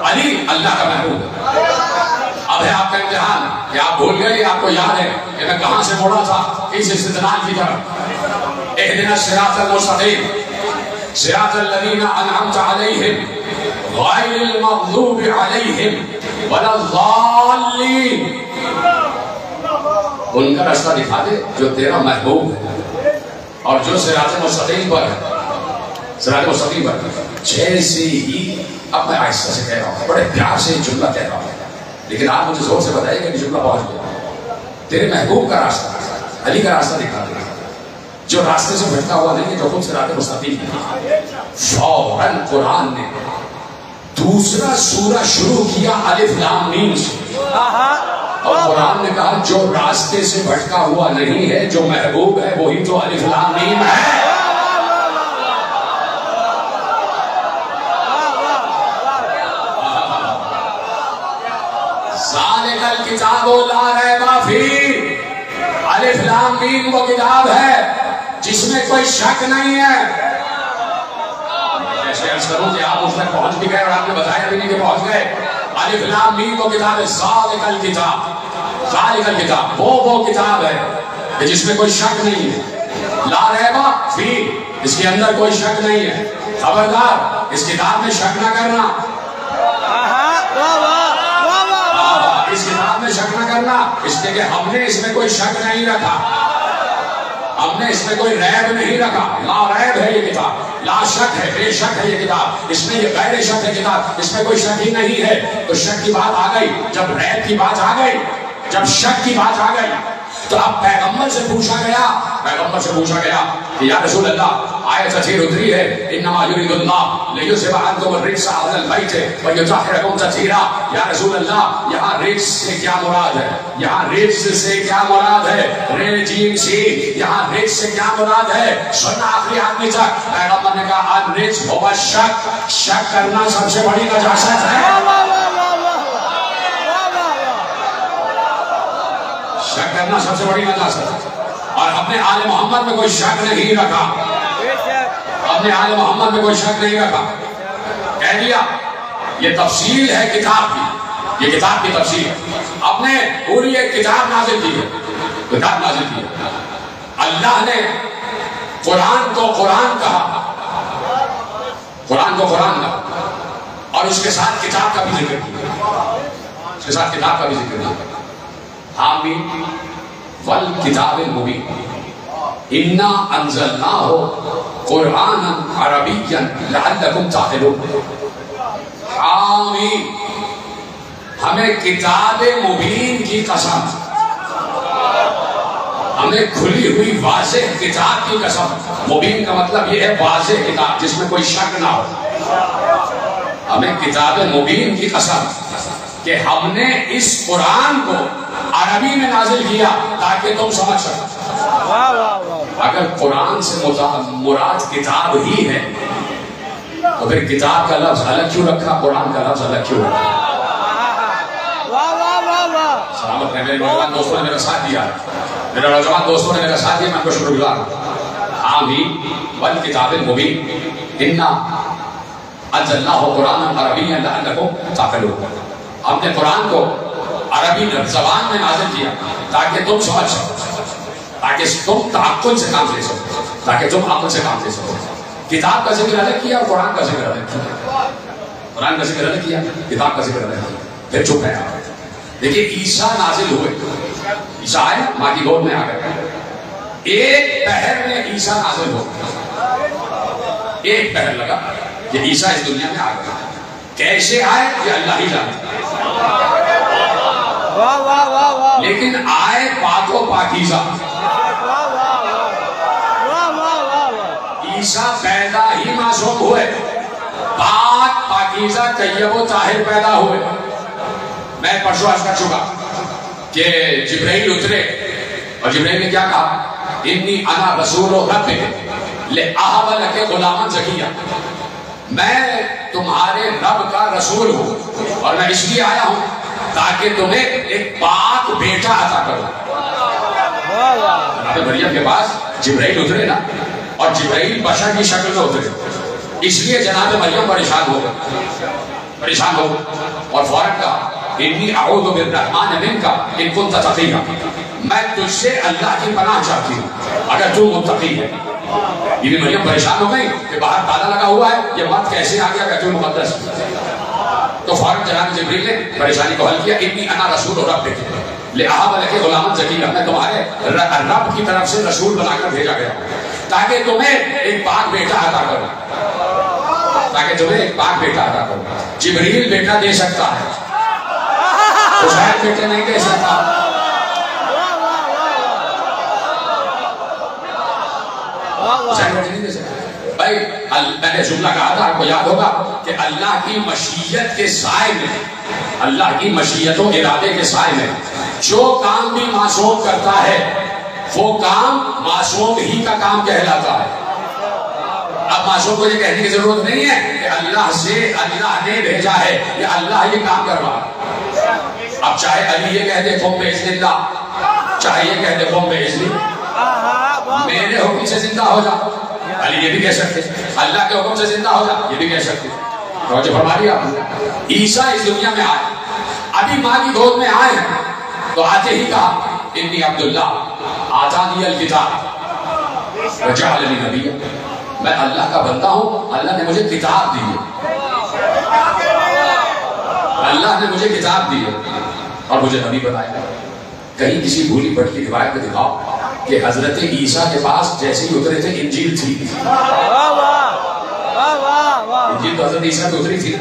علی اللہ کا محبوب ہے. اب ہے آپ کا امتحان کہ آپ بھول گئے یا آپ کو یاد ہے کہ میں کہاں سے موڑا تھا اس استدلال کی طرف. اہدنا الصراط المستقیم صراط الذین انعمت علیہم غیر المغضوب علیہم ولا الضالین. ان کا راستہ دکھا دے جو تیرا محبوب ہے اور جو صراط مستقیم پر ہے. صراط مستقیم پر جیسے ہی، اب میں آہستہ سے کہہ رہا ہوں، بڑے پیار سے جملہ کہہ رہا ہوں، لیکن آپ مجھے زور سے بتائیے کہ جملہ پہنچ گیا. تیرے محبوب کا راستہ، علی کا راستہ دکھا دے جو راستے سے بھٹکا ہوا نہیں ہے، جو خود صراط مستقیم ہے. فوراً قرآن نے دوسرا سورہ شروع کیا الف لام میم سے، اور قرآن نے کہا جو راستے سے بھٹکا ہوا نہیں ہے، جو محبوب ہے وہی تو الف لام میم ہے. ذالک الکتاب لا ریب فی الف لام میم وہ کتاب ہے جس میں کوئی شک نہیں ہے. ایسے عرض کروں کہ آپ اس تک پہنچ بھی گئے اور آپ نے بتایا بھی نہیں کہ پہنچ گئے. الف لام میم وہ کتاب ہے، ذالک الکتاب، ذالک الکتاب وہ کتاب ہے کہ جس میں کوئی شک نہیں ہے. لا ریبہ فی، اس کے اندر کوئی شک نہیں ہے. خبردار اس کتاب میں شک نہ کرنا، اس کتاب میں شک نہ کرنا، اس لیے کہ ہم نے اس میں کوئی شک نہیں رکھا، ہم نے اس میں کوئی ریب نہیں رکھا. لا ریب ہے یہ کتاب، لا شک ہے، بے شک ہے یہ کتاب، اس میں یہ غیر شک ہے کتاب، اس میں کوئی شک ہی نہیں ہے. تو شک کی بات آ گئی، جب ریب کی بات آ گئی، جب شک کی بات آ گئی تو اب پیغمبر سے پوچھا گیا کہ یا رسول اللہ آیت اچھی اتری ہے انما یرید اللہ لیذھب عنکم الرجس اہل البیت ویطہرکم تطہیرا. یا رسول اللہ یہاں رجس سے کیا مراد ہے؟ یہاں رجس سے کیا مراد ہے؟ رجیم سی، یہاں رجس سے کیا مراد ہے؟ سننا آخری آدمی تک. پیغمبر نے کہا الرجس هو الشک، شک کرنا سب سے بڑی نجاست ہے. شک کرنا سب سے بڑی نجاست ہے. اور ہم نے آل محمد میں کوئی شک نہیں رکھا، ہم نے آل محمد میں کوئی شک نہیں رکھا. کہہ دیا یہ تفصیل ہے کتاب کی، یہ کتاب کی تفصیل ہے. ہم نے پوری ایک کتاب نازل کی ہے، کتاب نازل کی ہے. اللہ نے قرآن کو قرآن کہا، قرآن کو قرآن کہا، اور اس کے ساتھ کتاب کا بھی ذکر کیا، اس کے ساتھ کتاب کا بھی ذکر کیا. حامیم والکتاب المبین انا انزلناہ قرآنا عربیا لعلکم تعقلون. حامیم، ہمیں کتاب مبین کی قسم، ہمیں کھلی ہوئی واضح کتاب کی قسم. مبین کا مطلب یہ ہے واضح کتاب جس میں کوئی شک نہ ہو. ہمیں کتاب مبین کی قسم کہ ہم نے اس قرآن کو عربی میں نازل کیا تاکہ تم سمجھ سکو. اگر قرآن سے مراد کتاب ہی ہے تو پھر کتاب کا لفظ الگ کیوں رکھا، قرآن کا لفظ الگ کیوں رکھا؟ سلامت ہے، میرے نوجوان دوستوں نے میرا ساتھ دیا، میرے نوجوان دوستوں نے میرا ساتھ دیا، میں ان کو شکر گزار ہوں. آمین والکتاب المبین انا انزلناہ قرآنا عربیا لعلکم تعقلون. ہم نے قرآن کو عربی زبان میں نازل کیا تاکہ تم سمجھ سکو، تاکہ تم تعقل سے کام لے سکو، تاکہ تم عقل سے کام لے سکو. کتاب کا ذکر الگ کیا اور قرآن کا ذکر الگ کیا. قرآن کا ذکر الگ کیا، کتاب کا ذکر الگ کیا. پھر چپ ہے. دیکھیے عیسیٰ نازل ہوئے، عیسیٰ آئے ماں کی گود میں آ گئے. ایک پہر میں عیسیٰ نازل ہو، ایک پہر لگا کہ عیسیٰ اس دنیا میں آ گئے. کیسے آئے یہ اللہ ہی جانتا. لیکن آئے پاک و پاکیزہ. عیسیٰ پیدا ہی معصوم ہوئے، پاک پاکیزہ طیب و طاہر پیدا ہوئے. میں پرسوں عرض کر چکا کہ جبرائیل اترے اور جبرائیل نے کیا کہا؟ انی انا رسول ربک لأہب لک غلاما زکیا. میں تمہارے رب کا رسول ہوں اور میں اس لیے آیا ہوں تاکہ تمہیں ایک پاک بیٹا عطا کروں. جناب مریم کے پاس جبرائیل اترے نا، اور جبرائیل بشر کی شکل میں اترے، اس لیے جناب مریم پریشان ہو گئے اور فوراً کہا انی اعوذ بالرحمن منک ان کنت تقیا. میں تجھ سے اللہ کی پناہ چاہتی ہوں اگر تو متقی ہے. بی بی مریم پریشان ہو گئی کہ باہر تالا لگا ہوا ہے، یہ مرد کیسے آ گیا بیت المقدس. تو فوراً جناب جبریل نے پریشانی کو حل کیا. انی انا رسول ربک لأہب لک غلاما زکیا. میں تمہارے رب کی طرف سے رسول بنا کر بھیجا گیا تاکہ تمہیں ایک پاک بیٹا عطا کروں، تاکہ تمہیں ایک پاک بیٹا عطا کروں. جبریل بیٹا دے سکتا ہے، عزیر بیٹے نہیں دے سکتا. بھائی میں نے جملہ کہا تھا، آپ کو یاد ہوگا کہ اللہ کی مشیت کے سائے میں، اللہ کی مشیت و ارادے کے سائے میں جو کام بھی معصوم کرتا ہے وہ کام معصوم ہی کا کام کہلاتا ہے. اب معصوم کو یہ کہنے کی ضرورت نہیں ہے کہ اللہ سے اللہ نے بھیجا ہے یا اللہ یہ کام کروا. اب چاہے علی یہ کہہ دے قم باذن اللہ، چاہے یہ کہہ دے قم باذن میرے حکم سے زندہ ہو جا، علی یہ بھی کہہ سکتے، اللہ کے حکم سے زندہ ہو جا یہ بھی کہہ سکتے. توجہ فرما لیا آپ نے. عیسیٰ اس دنیا میں آئے، ابھی ماں کی گود میں آئے تو آتے ہی کہا انی عبداللہ آتانی الکتاب وجعلنی نبیا، میں اللہ کا بندہ ہوں، اللہ نے مجھے کتاب دی ہے، اللہ نے مجھے کتاب دی ہے اور مجھے نبی بنایا. کہیں کسی بھولی بھٹکی روایت میں دکھاؤ کہ حضرت عیسیٰ کے پاس جیسے ہی اترے تھے انجیل تھی. انجیل تو حضرت عیسیٰ پہ اتری تھی،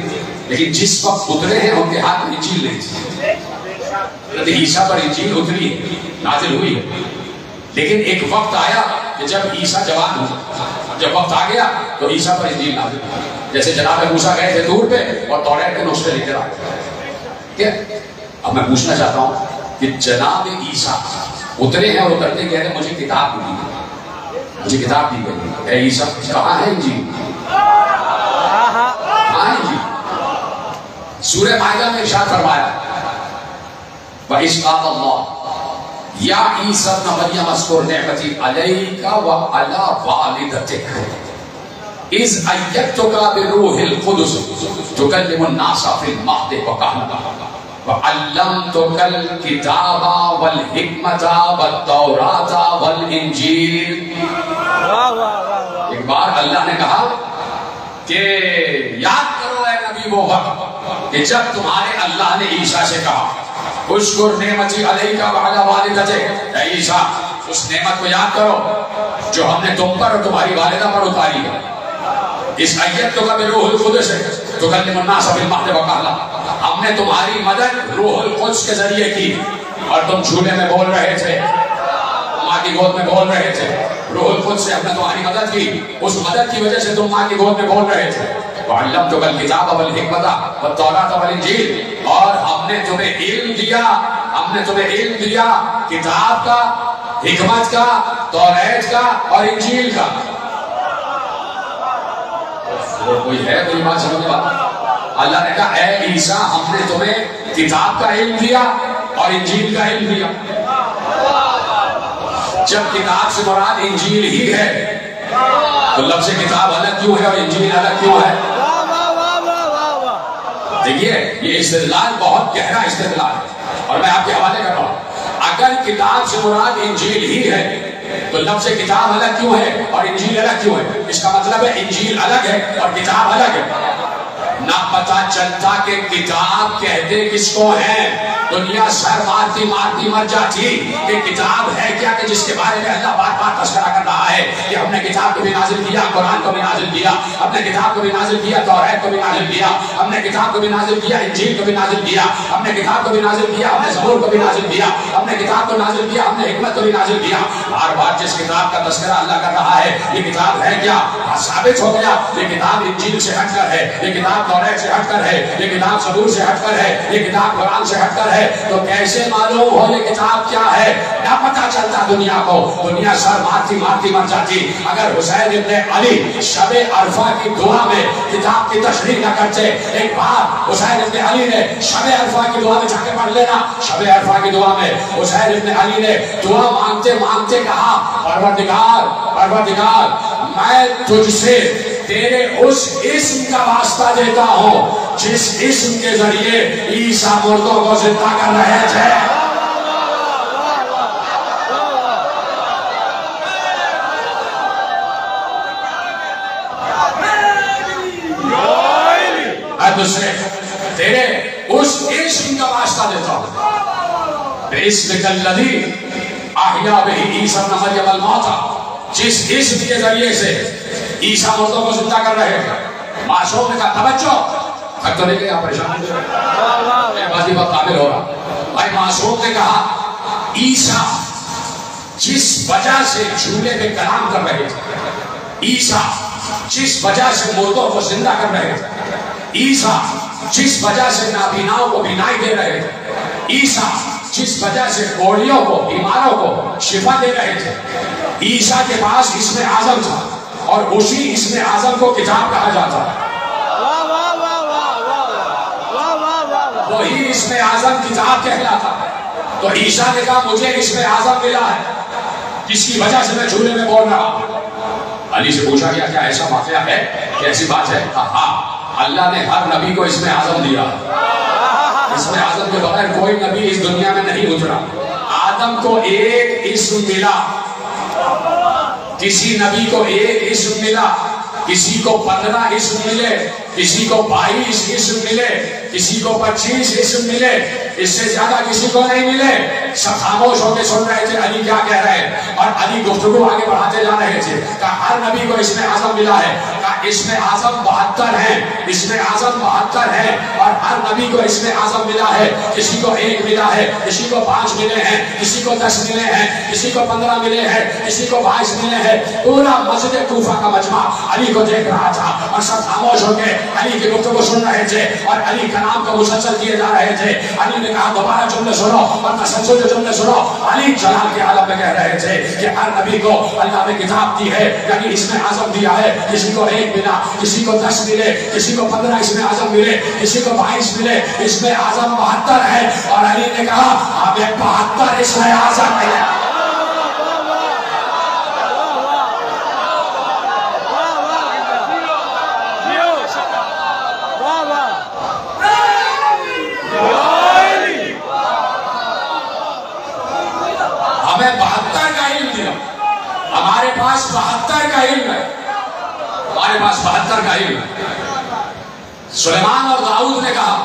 لیکن جس وقت اترے ہیں ان کے ہاتھ میں انجیل نہیں تھی. حضرت عیسیٰ پر انجیل اتری ہے، نازل ہوئی ہے، لیکن ایک وقت آیا کہ جب عیسیٰ جوان ہوا، جب وقت آ گیا تو عیسیٰ پر انجیل نازل ہوئی. جیسے جناب موسیٰ گئے تھے دور پہ اور توریت کے نسخے لے کر آئے. اب میں پوچھنا چاہتا ہوں کہ جناب عیسیٰ اترے ہیں اور اترتے کہہ رہے مجھے کتاب دی گئی، مجھے کتاب دی گئی. اے عیسیٰ کہاں ہے انجیل؟ کہاں ہے انجیل؟ سورہ مائدہ میں ارشاد فرمایا وَإِذْ قَالَ اللَّهُ يَا عِيسَى ابْنَ مَرْيَمَ اذْكُرْ نِعْمَتِي عَلَيْكَ وَعَلَى وَالِدَتِكَ إِذْ أَيَّدْتُكَ بِالرُّوحِ الْقُدُسِ تُكَلِّمُ النَّاسَ فِي الْمَهْدِ وَكَهْلًا وَعَلَّمْتُكَ الْكِتَابَ وَالْحِكْمَةَ وَالتَّوْرَاةَ وَالْإِنْجِيلَ. ایک بار اللہ نے کہا کہ یاد کرو اے نبی وہ وقت کہ جب تمہارے اللہ نے عیسیٰ سے کہا اذکر نعمتی علیک وعلی والدتک، اے عیسیٰ اس نعمت کو یاد کرو جو ہم نے تم پر اور تمہاری والدہ پر اتاری ہے. اس ایتک بروح القدس تکلم الناس بالمہد وکہلا، ہم نے تمہاری مدد روح القدس کے ذریعے کی اور تم جھولے میں بول رہے تھے، ماں کی گود میں بول رہے تھے. روح القدس سے ہم نے تمہاری مدد کی، اس مدد کی وجہ سے تم ماں کی گود میں بول رہے تھے. وَعَلَّمْتُكَ الْكِتَابَ وَالْحِكْمَةَ وَالتَّوْرَاةَ وَالْإِنْجِيلَ، اور ہم نے تمہیں علم دیا، ہم نے تمہیں علم دیا کتاب کا، حکمت کا، توریت کا اور انجیل کا. کوئی ہے کوئی بات سمجھنے والا؟ اللہ نے کہا اے عیسیٰ ہم نے تمہیں کتاب کا علم دیا اور انجیل کا علم دیا. جب کتاب سے مراد انجیل ہی ہے تو لفظ کتاب الگ کیوں ہے اور انجیل الگ کیوں ہے؟ دیکھیے یہ استدلال بہت گہرا استدلال ہے اور میں آپ کے حوالے کر رہا ہوں. اگر کتاب سے مراد انجیل ہی ہے تو لفظ کتاب الگ کیوں ہے اور انجیل الگ کیوں ہے؟ اس کا مطلب ہے انجیل الگ ہے اور کتاب الگ ہے. نہ پتا چلتا کہ کتاب کہتے کس کو ہیں. دنیا سر مارتی مارتی مر جاتی کہ کتاب ہے کیا کہ جس کے بارے میں اللہ بار بار تذکرہ کر رہا ہے کہ ہم نے کتاب کو بھی نازل کیا، قرآن کو بھی نازل کیا، ہم نے کتاب کو بھی نازل کیا، توریت کو بھی نازل کیا، ہم نے کتاب کو بھی نازل کیا، انجیل کو بھی نازل کیا، ہم نے کتاب کو بھی نازل کیا، ہم نے زبور کو بھی نازل کیا، ہم نے کتاب کو نازل کیا، ہم نے حکمت کو بھی نازل کیا. بار بار جس کتاب کا تذکرہ اللہ کر رہا ہے یہ کتاب ہے کیا؟ ثابت ہو گیا یہ کتاب انجیل سے ہٹ کر ہے، یہ کتاب توریت سے ہٹ کر ہے، یہ کتاب زبور سے ہٹ کر ہے، یہ کتاب قرآن سے ہٹ کر ہے. تو کیسے معلوم ہو یہ کتاب کیا ہے؟ نہ پتا چلتا دنیا کو. دنیا سر مارتی مارتی مر جاتی اگر حسین ابن علی شب عرفہ کی دعا میں کتاب کی تشریح نہ کرتے. ایک بار حسین ابن علی نے شب عرفہ کی دعا میں جا کے پڑھ لینا. شب عرفہ کی دعا میں حسین ابن علی نے دعا مانگتے مانگتے کہا پروردگار میں تجھ سے تیرے اس اسم کا واسطہ دیتا ہوں جس اسم کے ذریعے عیسیٰ مردوں کو زندہ کر رہے تھے. میں تجھ سے تیرے اس اسم کا واسطہ دیتا ہوں بِاسْمِكَ الَّذِي أَحْيَا بِهِ عِيسَىٰ ابْنَ مَرْيَمَ الْمَوْتَىٰ، جس اسم کے ذریعے سے عیسیٰ مردوں کو زندہ کر رہے تھے. معصوم نے کہا توجہ تھک تو نہیں گئے آپ پریشان میں بازی بات کامل ہو رہا. بھائی معصوم نے کہا عیسیٰ جس وجہ سے جھولے پہ کلام کر رہے تھے، عیسیٰ جس وجہ سے مردوں کو زندہ کر رہے تھے، عیسیٰ جس وجہ سے نابیناؤں کو بینائی دے رہے تھے، عیسیٰ جس وجہ سے کوڑیوں کو بیماروں کو شفا دے رہے تھے، عیسیٰ کے پاس اسم اعظم تھا اور اسی اسم اعظم کو کتاب کہا جاتا ہے. وہی اسم اعظم کتاب کہلاتا ہے. تو عیسیٰ نے کہا مجھے اسم اعظم ملا ہے، جس کی وجہ سے میں جھولے میں بول رہا ہوں. علی سے پوچھا گیا کیا ایسا واقعہ ہے کہ ایسی بات ہے؟ ہاں، اللہ نے ہر نبی کو اسم اعظم دیا. اسم اعظم کے بغیر کوئی نبی اس دنیا میں نہیں اترا. آدم کو ایک اسم ملا، کسی نبی کو ایک اسم ملا، کسی کو 15 اسم ملے، کسی کو 22 اسم ملے، کسی کو 25 اسم ملے، اس سے زیادہ کسی کو نہیں ملے. سب خاموش ہو کے سن رہے تھے علی کیا کہہ رہے ہیں، اور علی گفتگو آگے بڑھاتے جا رہے تھے. کہا ہر نبی کو اسم اعظم ملا ہے. کہا اسم اعظم 72 ہیں، اسم اعظم 72 ہیں، اور ہر نبی کو اسم اعظم ملا ہے. کسی کو 1 ملا ہے، کسی کو 5 ملے ہیں، کسی کو 10 ملے ہیں، کسی کو 15 ملے ہیں، کسی کو 22 ملے ہیں. پورا مسجد کوفہ کا مجمع علی کو دیکھ رہا تھا، اور سب خاموش ہو کے علی کی گفتگو سن رہے تھے، اور علی کا نام کو مسلسل کیے جا رہے تھے. علی نے کہا دوبارہ جملے سنو اور تسلسل کے جملے سنو. علی جلال کے عالم میں کہہ رہے تھے کہ ہر نبی کو اللہ نے کتاب دی ہے، یعنی اسم اعظم دیا ہے. کسی کو 1 ملا، کسی کو 10 ملے، کسی کو 15 اسم اعظم ملے، کسی کو 22 ملے. اسم اعظم 72 ہے، اور علی نے کہا ہمیں 72 اسم اعظم ملے. ہمیں 72 کا علم دیا. ہمارے پاس 72 کا علم ہے، ہمارے پاس 72 کا علم ہے. سلیمان اور داؤد نے کہا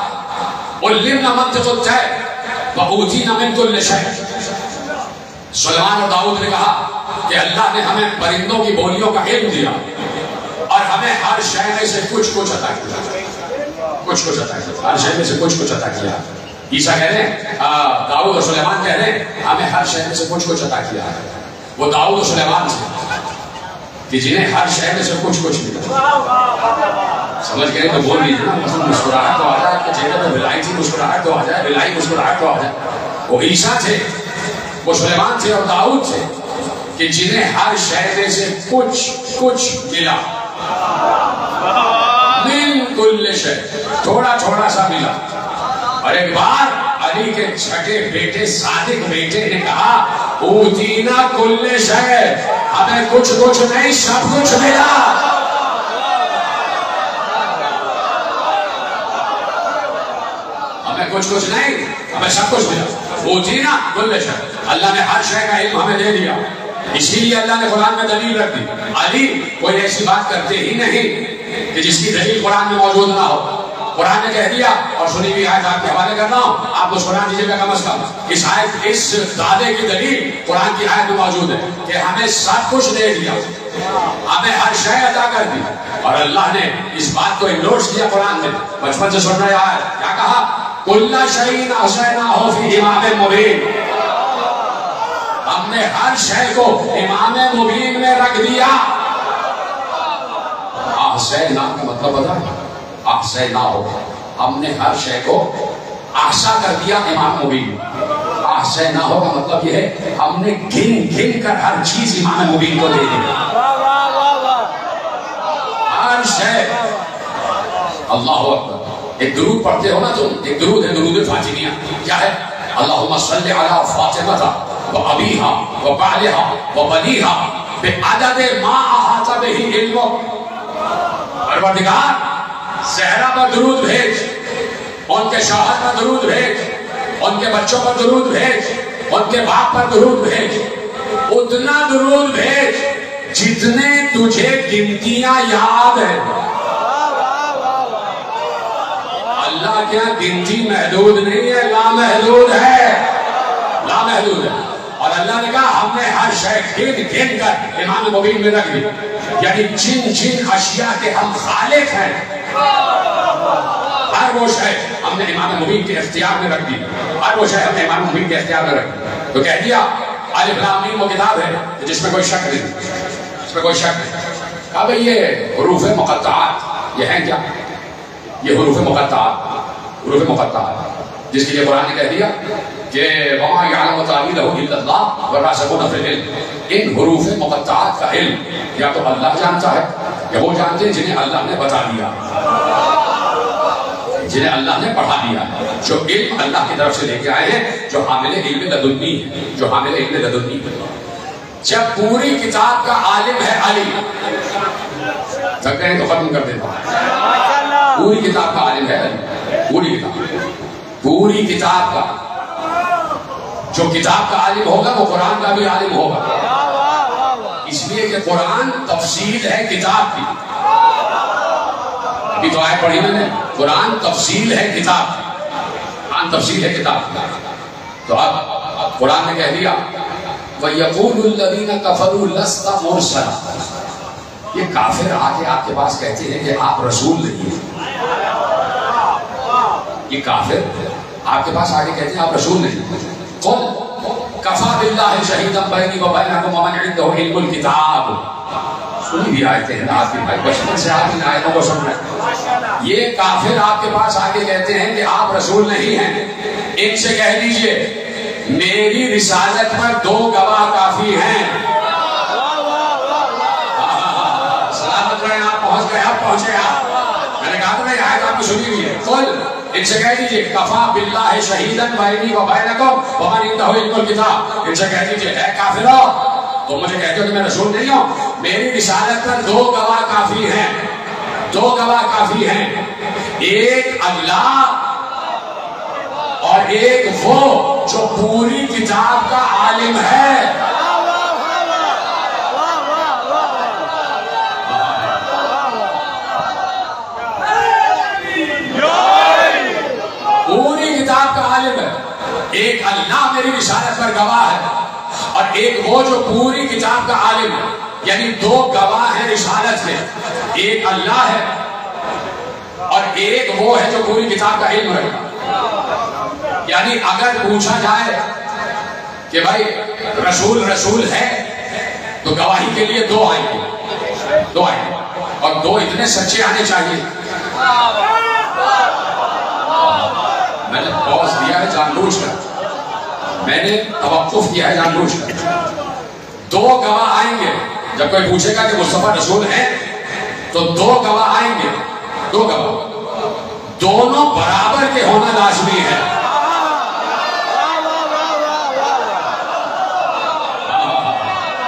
علمنا منطق الطیر وأوتینا من کل شیء. سلیمان اور داؤد نے کہا کہ اللہ نے ہمیں پرندوں کی بولیوں کا علم دیا، اور ہمیں ہر شے میں سے کچھ عطا کیا. کچھ عطا کیا، ہر شے میں سے کچھ عطا کیا. عیسیٰ کہہ رہے ہیں، داؤد اور سلیمان کہہ رہے ہیں ہمیں ہر شے میں سے کچھ عطا کیا ہے. وہ داؤد اور سلیمان سے کہ جنہیں ہر شے میں سے کچھ ملا. سمجھ گئے تو بول لیجیے نا، مسکراہٹ تو آ جائے. آپ کے چہرے پہ بلائی تھی، مسکراہٹ تو آ جائے، بلائی مسکراہٹ تو آ جائے. وہ عیسیٰ تھے، وہ سلیمان تھے، اور داؤد تھے کہ جنہیں ہر شے میں سے کچھ ملا. من کل شے، تھوڑا سا ملا. اور ایک بار علی کے چھٹے بیٹے صادق بیٹے نے کہا اوتینا کل شے، ہمیں کچھ نہیں سب کچھ ملا. ہمیں کچھ نہیں، ہمیں سب کچھ ملا. اوتینا کل شے، اللہ نے ہر شے کا علم ہمیں دے دیا. اسی لیے اللہ نے قرآن میں دلیل رکھ دی. علی کوئی ایسی بات کرتے ہی نہیں کہ جس کی دلیل قرآن میں موجود نہ ہو. قرآن نے کہہ دیا، اور سنی ہوئی آیت آپ کے حوالے کر رہا ہوں، آپ کو سنا دیجیے گا کم از کم. اس دعوے کی دلیل قرآن کی آیت میں موجود ہے کہ ہمیں سب کچھ دے دیا، ہمیں ہر شے عطا کر دی. اور اللہ نے اس بات کو انڈورس کیا قرآن میں. بچپن سے سن رہے آیت کیا کہا؟ کل شیء احصیناہ فی امام مبین. ہم نے ہر شے کو امام مبین میں رکھ دیا. احصینا کا مطلب بتا، احصینا ہو، ہم نے ہر شے کو احصا کر دیا امام مبین. احصینا ہو کا مطلب یہ ہے ہم نے گن کر ہر چیز امام مبین کو دے دی. ہر شے. اللہ اکبر. ایک درود پڑھتے ہو نا تم، ایک درود ہے درود فاطمیہ. کیا ہے؟ اللہم صلی علی فاطمہ وابیہا وبعلہا وبنیہا بعدد ما احاط بہ علمک. پروردگار زہرا پر درود بھیج، ان کے شوہر پر درود بھیج، ان کے بچوں پر درود بھیج، ان کے باپ پر درود بھیج. اتنا درود بھیج جتنے تجھے گنتیاں یاد ہیں. اللہ کیا گنتی محدود نہیں ہے، لامحدود ہے، لامحدود ہے. اور اللہ نے کہا ہم نے ہر شے گن کر امام مبین میں رکھ دی. یعنی جن اشیاء کے ہم خالق ہیں، ہر وہ شے ہم نے امام مبین کے اختیار میں رکھ دی. ہر وہ شے ہم نے امام مبین کے اختیار میں رکھ دی. تو کہہ دیا الف لام میم وہ کتاب ہے جس میں کوئی شک نہیں، اس میں کوئی شک نہیں. کہا بھئی یہ حروف مقطعات یہ ہیں کیا؟ یہ حروف مقطعات جس کے لیے قرآن نے کہہ دیا کہ وَمَا يَعْلَمُ تَأْوِيلَهُ إِلَّا اللَّهُ وَالرَّاسِخُونَ فِي الْعِلْمِ. ان حروف مقطعات کا علم یا تو اللہ جانتا ہے یا وہ جانتے ہیں جنہیں اللہ نے بتا دیا. جنہیں اللہ نے پڑھا دیا ہے، جو علم اللہ کی طرف سے لے کے آئے ہیں، جو حامل علم لدنی ہے، جو حامل علم لدنی ہے۔ جب پوری کتاب کا عالم ہے علی، سکتے ہیں تو ختم کر دیتا ہوں، پوری کتاب کا عالم ہے علی، پوری کتاب کا، جو کتاب کا عالم ہوگا وہ قرآن کا بھی عالم ہوگا، اس لیے کہ قرآن تفصیل ہے کتاب کی۔ ابھی تو آیت پڑھی میں نے، قرآن تفصیل ہے کتاب کی، قرآن تفصیل ہے کتاب کی۔ تو اب قرآن نے کہہ دیا وَيَقُولُ الَّذِينَ كَفَرُوا لَسْتَ مُرْسَلًا، یہ کافر آ کے آپ کے پاس کہتے ہیں کہ آپ رسول نہیں ہیں۔ یہ کافر آپ کے پاس آ کے کہتے ہیں آپ رسول نہیں ہیں۔ قُلْ كَفَى بِاللَّهِ شَهِيدًا بَيْنِي وَبَيْنَكُمْ وَمَنْ عِندَهُ عِلْمُ الْكِتَابِ۔ سنی بھی آیتیں ہیں آپ کے بھائی، بچپن سے آپ ان آیتوں کو سن رہے ہیں۔ یہ کافر آپ کے پاس آ کے کہتے ہیں کہ آپ رسول نہیں ہیں، ان سے کہہ دیجئے میری رسالت پر 2 گواہ کافی ہیں۔ سلامت رہے، آپ پہنچ گئے، آپ پہنچے آپ۔ میں نے کہا تھا یہ آیت آپ کو سنی ہوئی ہے۔ قل ان سے کہہ دیجئے کفا باللہ شہیدن بینی و بینکم ومن عنده علم الکتاب، ان سے کہہ دیجئے اے کافرو، تو مجھے کہتے ہو کہ میں رسول نہیں ہوں، میری رسالت پر 2 گواہ کافی ہیں، 2 گواہ کافی ہیں، ایک اللہ اور ایک وہ جو پوری کتاب کا عالم ہے۔ پوری کتاب کا عالم ہے، ایک اللہ میری رسالت پر گواہ ہے، اور ایک وہ جو پوری کتاب کا عالم ہے، یعنی 2 گواہ ہیں رسالت میں، ایک اللہ ہے اور ایک وہ ہے جو پوری کتاب کا علم رکھتا۔ یعنی اگر پوچھا جائے کہ بھائی رسول ہے تو گواہی کے لیے 2 آئیں گے، 2 آئیں گے، اور 2 اتنے سچے آنے چاہیے۔ میں نے پوز دیا ہے جان بوجھ کر، میں نے توقف کیا ہے جان بوجھ کر۔ 2 گواہ آئیں گے، جب کوئی پوچھے گا کہ مصطفیٰ رسول ہیں تو 2 گواہ آئیں گے، 2 گواہ، دونوں برابر کے ہونا لازمی ہے۔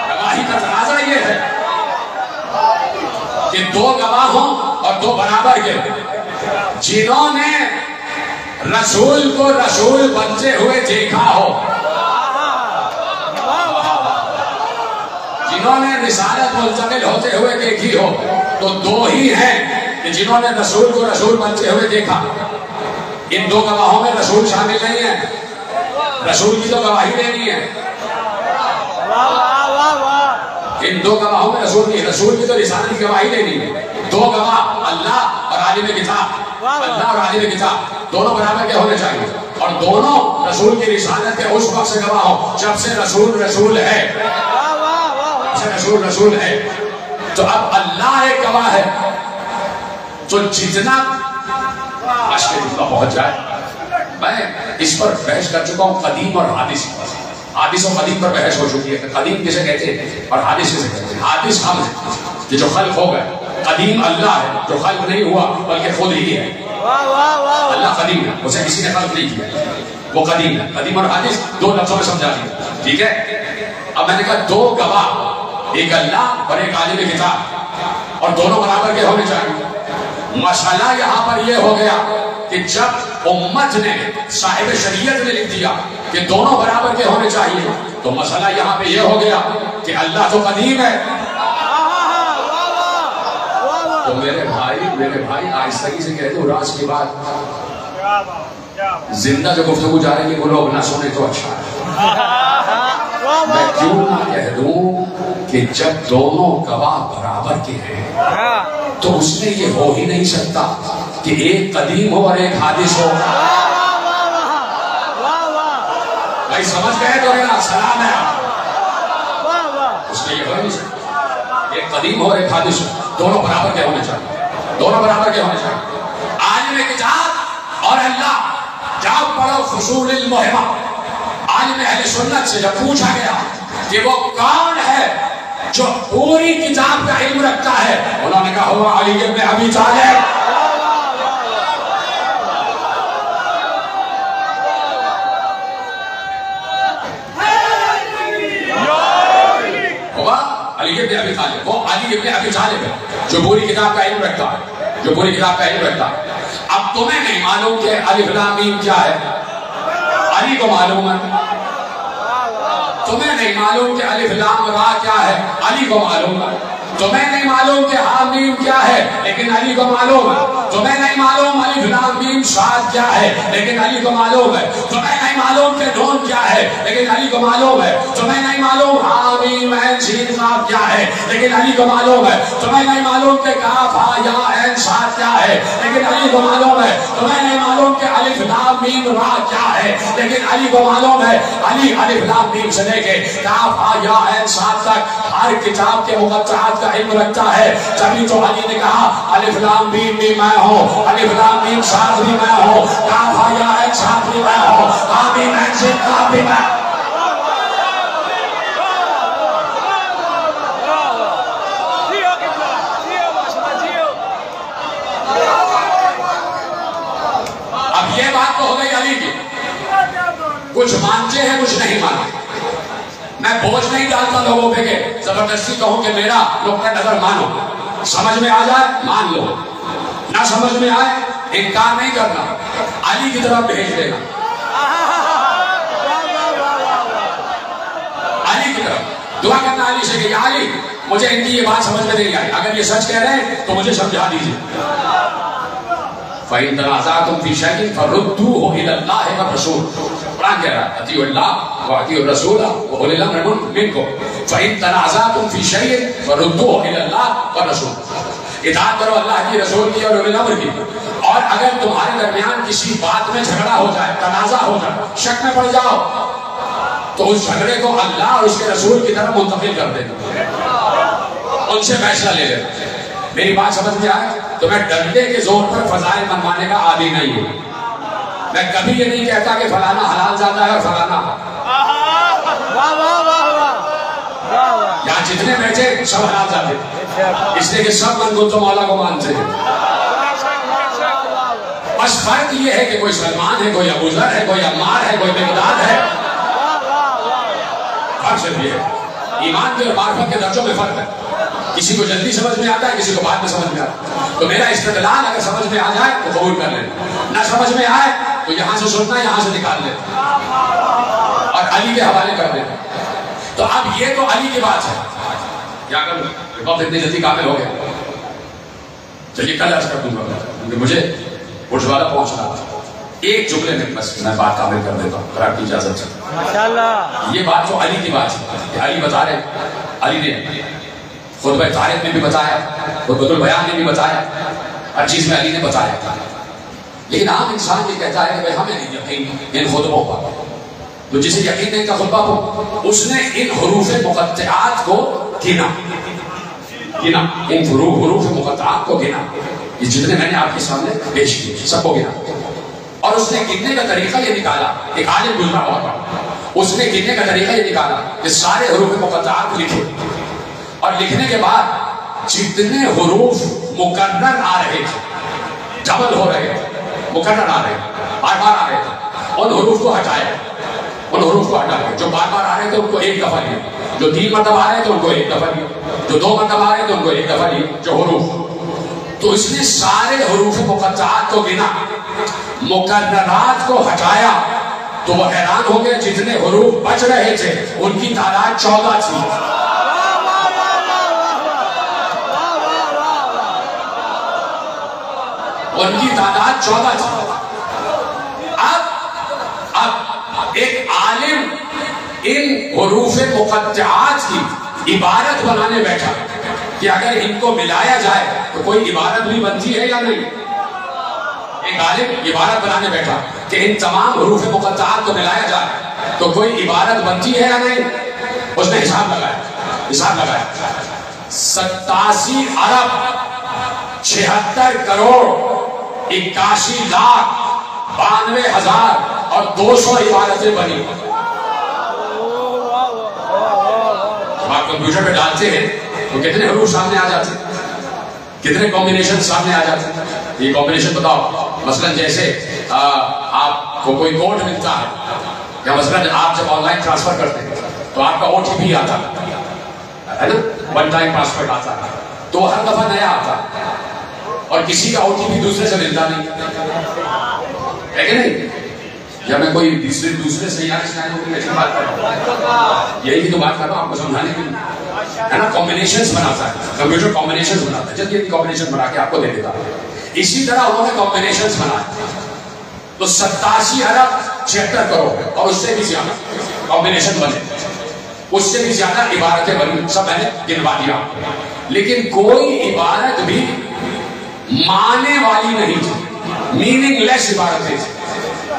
گواہی کا تقاضا یہ ہے کہ 2 گواہ ہوں اور 2 برابر کے، جنہوں نے رسول کو رسول بنتے ہوئے دیکھا ہو، جنہوں نے رسالت منتقل ہوتے ہوئے دیکھی ہو، تو 2 ہی ہیں کہ جنہوں نے رسول کو رسول بنتے ہوئے دیکھا۔ ان 2 گواہوں میں رسول شامل نہیں ہے، رسول کی تو گواہی دینی ہے۔ ان 2 گواہوں میں رسول کی تو رسالت کی گواہی دینی ہے۔ 2 گواہ اللہ اور عالم کتاب، اللہ اور عالم کتاب دونوں برابر کے ہونے چاہیے، اور دونوں رسول کی رسالت کے اس وقت سے گواہ ہو جب سے رسول ہے، رسول ہے۔ تو اب اللہ ایک گواہ ہے، تو جتنا عشق اللہ پہنچ جائے، میں اس پر بحث کر چکا ہوں، قدیم اور حادث، حادث و قدیم پر بحث ہو چکی ہے کہ قدیم کسے کہتے ہیں اور حادث کسے کہتے ہیں۔ حادث ہم ہیں کہ جو خلق ہو گئے، قدیم اللہ ہے جو خلق نہیں ہوا بلکہ خود ہی ہے۔ اللہ قدیم ہے، اسے کسی نے خلق نہیں کیا، وہ قدیم ہے۔ قدیم اور حادث 2 لفظوں میں سمجھا دیا، ٹھیک ہے۔ اب میں نے کہا 2 گواہ، ایک اللہ اور ایک عالم کتاب، اور دونوں برابر کے ہونے چاہیے۔ مسئلہ یہاں پر یہ ہو گیا کہ جب امت نے، صاحب شریعت نے لکھ دیا کہ دونوں برابر کے ہونے چاہیے، تو مسئلہ یہاں پہ یہ ہو گیا کہ اللہ تو قدیم ہے۔ تو میرے بھائی آہستگی سے کہہ دو، راز کی بات، زندہ جو گفتگو جا رہی ہے وہ لوگ نہ سنے تو اچھا ہے۔ میں کیوں نہ کہہ دوں کہ جب دونوں گواہ برابر کے ہیں تو اس میں یہ ہو ہی نہیں سکتا کہ ایک قدیم ہو اور ایک حادث ہو۔ بھائی سمجھ گئے تو میرا سلام ہے، اس میں یہ ہو نہیں سکتا ایک قدیم ہو اور ایک حادث ہو، دونوں برابر کے ہونے چاہیے، دونوں برابر کے ہونے چاہیے۔ عالم کتاب اور اللہ، جب پڑھو فصول المہمہ، عالم اہل سنت سے جب پوچھا گیا کہ وہ کون ہے جو پوری کتاب کا علم رکھتا ہے، انہوں نے کہا ہوا علی بن ابی طالب۔ ابن ابی طالب، وہ علی ابن ابی طالب ہے جو پوری کتاب کا علم رکھتا ہے، جو پوری کتاب کا علم رکھتا ہے۔ اب تمہیں نہیں معلوم کہ الف لام میم کیا ہے، علی کو معلوم ہے۔ تمہیں نہیں معلوم کہ الف لام را کیا ہے، علی کو معلوم ہے۔ تمہیں نہیں معلوم کہ ہا میم کیا ہے، لیکن علی کو معلوم ہے۔ تمہیں نہیں معلوم الف لام میم صاد کیا ہے، لیکن علی کو معلوم ہے۔ تمہیں نہیں معلوم کہ نون کیا ہے، لیکن علی کو معلوم ہے۔ تمہیں نہیں معلوم ہا میم عین سین قاف کیا ہے، لیکن علی کو معلوم ہے۔ تمہیں نہیں معلوم کہ کاف ہا یا عین صاد کیا ہے، لیکن علی کو معلوم ہے۔ تمہیں نہیں معلوم کہ الف لام میم را کیا ہے، لیکن علی کو معلوم ہے۔ علی الف لام میم سے لے کے کاف ہا یا عین صاد تک ہر کتاب کے مقطعات کا علم رکھتا ہے۔ جبھی تو علی نے کہا الف لام میم بھی میں ہوں، الف لام میم صاد بھی میں ہوں، کاف ہا یا عین صاد بھی میں ہوں، ہا میم عین سین قاف بھی میں ہوں۔ اب یہ بات تو ہو گئی علی کی، کچھ مانتے ہیں کچھ نہیں مانتے۔ میں بوجھ نہیں ڈالتا لوگوں پہ کہ زبردستی کہوں کہ میرا نقطہ نظر مانو، سمجھ میں آ جائے مان لو، نہ سمجھ میں آئے انکار نہیں کرنا، علی کی طرف بھیج دینا، علی کی طرف دعا کرنا علی سے کہ یا علی مجھے ان کی یہ بات سمجھ میں نہیں آئی، اگر یہ سچ کہہ رہے ہیں تو مجھے سمجھا دیجیے۔ فَإِن تَنَازَعْتُمْ فِي شَيْءٍ فَرُدُّوهُ إِلَى اللَّهِ وَالرَّسُولِ، قرآن کہہ رہا ہے اطیعوا اللہ واطیعوا الرسول وأولی الأمر منکم فَإِن تَنَازَعْتُمْ فِي شَيْءٍ فَرُدُّوهُ إِلَى اللَّهِ وَالرَّسُولِ، اطاعت کرو اللہ کی، رسول کی اور اولی الامر کی۔ اور اگر تمہارے درمیان کسی بات میں جھگڑا ہو جائے، تنازع ہو جائے، شک میں پڑ جاؤ، تو اس جھگڑے کو اللہ اور اس کے رسول کی طرف منتقل کر دینا، ان سے فیصلہ لے لینا۔ میری بات سمجھ میں آئے تو میں ڈنڈے کے زور پر فضائل منوانے کا عادی نہیں ہوں۔ میں کبھی یہ نہیں کہتا کہ فلانا حلال زیادہ ہے اور فلانا، یہاں جتنے بیٹھے سب حلال زیادہ، اس لیے کہ سب من تو مولا کو مانتے ہیں۔ بس فرق یہ ہے کہ کوئی سلمان ہے، کوئی ابو ذر ہے، کوئی عمار ہے، کوئی مقداد ہے، فرق صرف یہ ہے۔ ایمان کے اور معرفت کے درجوں میں فرق ہے، کسی کو جلدی سمجھ میں آتا ہے، کسی کو بعد میں سمجھ میں آتا ہے۔ تو میرا استدلال اگر سمجھ میں آ جائے تو قبول کر لینا، نہ سمجھ میں آئے تو یہاں سے سننا، یہاں سے نکال لینا اور علی کے حوالے کر دینا۔ تو اب یہ تو علی کی بات ہے، کیا کروں وقت اتنی جلدی کامل ہو گیا، چلیے کل عرض کر دوں گا کیونکہ مجھے اٹھوالا پہنچنا۔ ایک جملے میں بس میں بات کامل کر دیتا ہوں، آپ کی اجازت سے۔ یہ بات تو علی کی بات ہے کہ علی بتا رہے ہیں، علی نے خطبہ طارق میں بھی بتایا، خطبۃ البیان میں بھی بتایا، ہر چیز میں علی نے بتایا۔ لیکن عام انسان یہ کہتا ہے کہ ہمیں نہیں یقین ان خطبوں پر، تو جسے یقین نہیں تھا خطبہ کو، اس نے ان حروف مقطعات کو گنا، ان حروف مقطعات کو گنا، یہ جتنے میں نے آپ کے سامنے پیش کیے سب کو گنا، اور اس نے گننے کا طریقہ یہ نکالا، ایک عالم گزرا ہوا تھا، اس نے گننے کا طریقہ یہ نکالا کہ سارے حروف مقطعات لکھے، اور لکھنے کے بعد جتنے حروف مکرر آ رہے تھے، ڈبل ہو رہے تھے، مکرر آ رہے تھے، بار بار آ رہے تھے، ان حروف کو ہٹایا، ان حروف کو ہٹا کے جو بار بار آ رہے تھے ان کو ایک دفعہ لیا، جو 3 مرتبہ آ رہے تھے ان کو ایک دفعہ لیا، جو 2 مرتبہ آ رہے تھے ان کو ایک دفعہ لیا، جو حروف۔ تو اس نے سارے حروف مقطعات کو گنا، مکررات کو ہٹایا، تو وہ حیران ہو گئے جتنے حروف بچ رہے تھے ان کی تعداد 14 تھی۔ ان کی تعداد 14 تھی۔ اب ایک عالم ان حروف مقطعات کی عبارت بنانے بیٹھا کہ اگر ان کو ملایا جائے تو کوئی عبارت بھی بنتی ہے یا نہیں۔ ایک عالم عبارت بنانے بیٹھا کہ ان تمام حروف مقطعات کو ملایا جائے تو کوئی عبارت بنتی ہے یا نہیں۔ اس نے حساب لگایا 87 ارب 76 کروڑ 81 لاکھ 92 ہزار اور 200 عبارتیں بنی۔ جب آپ کمپیوٹر پہ ڈالتے ہیں تو کتنے حروف سامنے آ جاتے ہیں، کتنے کمبینیشن سامنے آ جاتے ہیں۔ یہ کمبینیشن بتاؤ، مثلا جیسے آپ کو کوئی کوڈ ملتا ہے، یا مثلا آپ جب آن لائن ٹرانسفر کرتے ہیں تو آپ کا OTP آتا ہے، ہے نا، ون ٹائم پاسورڈ آتا ہے تو ہر دفعہ نیا آتا ہے، اور کسی کا OTP دوسرے سے ملتا نہیں ہے کہ نہیں؟ یا میں کوئی دوسرے سیارے سے آئے ہوگی ایسی بات کر رہا ہوں، یہی تو بات کر رہا ہوں آپ کو سمجھانے کے لیے، ہے نا؟ کمبینیشنز بناتا ہے کمپیوٹر، کمبینیشنز بناتا ہے، جلدی کمبینیشن بنا کے آپ کو دے دیتا ہے۔ اسی طرح انہوں نے کمبینیشنز بنائے تو 87 ارب 76 کروڑ اور اس سے بھی زیادہ کمبینیشن بنے، اس سے بھی زیادہ عبارتیں بنی، سب میں نے گنوا دیا، لیکن کوئی عبارت بھی معنی والی نہیں تھی، میننگ لیس عبارتیں تھی،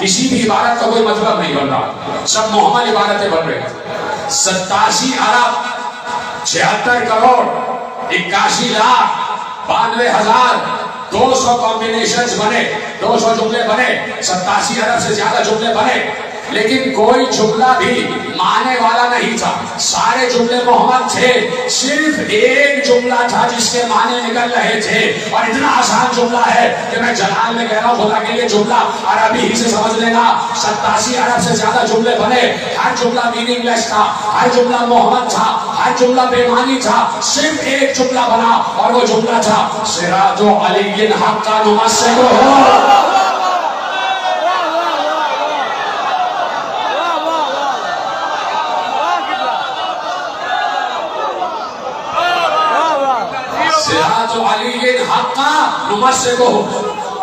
کسی بھی عبارت کا کوئی مطلب نہیں بن رہا، سب محمل عبارتیں بن رہے ہیں۔ 87 ارب 76 کروڑ 81 لاکھ 92,200 کمبینیشنز بنے، 200 جملے بنے، 87 ارب سے زیادہ جملے بنے، لیکن کوئی جملہ بھی معنی والا نہیں تھا، سارے جملے محمد تھے، صرف ایک جملہ تھا جس کے معنی نکل رہے تھے، اور اتنا آسان جملہ ہے کہ میں جلال میں کہہ رہا ہوں خدا کے لیے جملہ عربی ہی سے سمجھ لینا۔ 87 ارب سے زیادہ جملے بنے، ہر جملہ میننگ لیس تھا، ہر جملہ محمد تھا، ہر جملہ بے معنی تھا، صرف ایک جملہ بنا، اور وہ جملہ تھا سراج علی حق کا نمسک ہو۔ سراج علی حق کا نمسک ہو،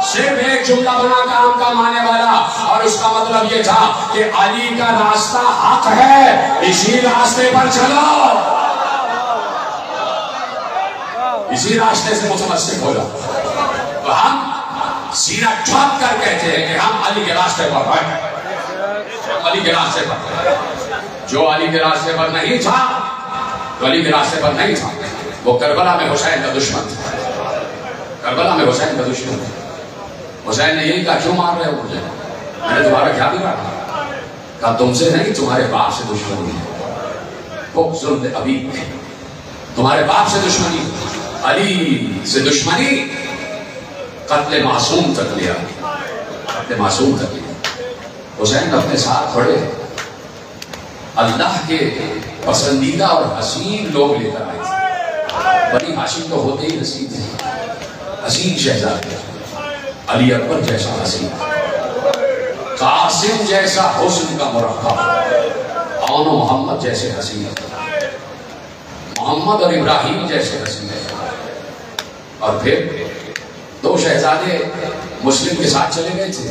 صرف ایک جملہ بنا کام کا معنی والا، اور اس کا مطلب یہ تھا کہ علی کا راستہ حق ہے، اسی راستے پر چلو، اسی راستے سے متمسک ہو جاؤ۔ تو ہم سینہ ٹھوک کر کہتے ہیں کہ ہم علی کے راستے پر ہیں، علی کے راستے پر۔ جو علی کے راستے پر نہیں تھا، جو علی کے راستے پر نہیں تھا، وہ کربلا میں حسین کا دشمن تھا، کربلا میں حسین کا دشمن تھا۔ حسین نے یہی کہا کیوں مار رہے ہو مجھے، میں نے تمہارا کیا بگاڑا؟ کہا تم سے نہیں، تمہارے باپ سے دشمنی ہے، بغض ابی، تمہارے باپ سے دشمنی، علی سے دشمنی، قتل معصوم تک لیا، قتل معصوم تک لیا۔ حسین اپنے ساتھ کھڑے اللہ کے پسندیدہ اور حسین لوگ لے کر آئے تھے، بنی ہاشم تو ہوتے ہی حسین تھے، حسین شہزادے، علی اکبر جیسا حسین، قاسم جیسا حسن کا مرکب، اور محمد جیسے حسین، محمد اور ابراہیم جیسے حسین، اور پھر 2 شہزادے مسلم کے ساتھ چلے گئے تھے،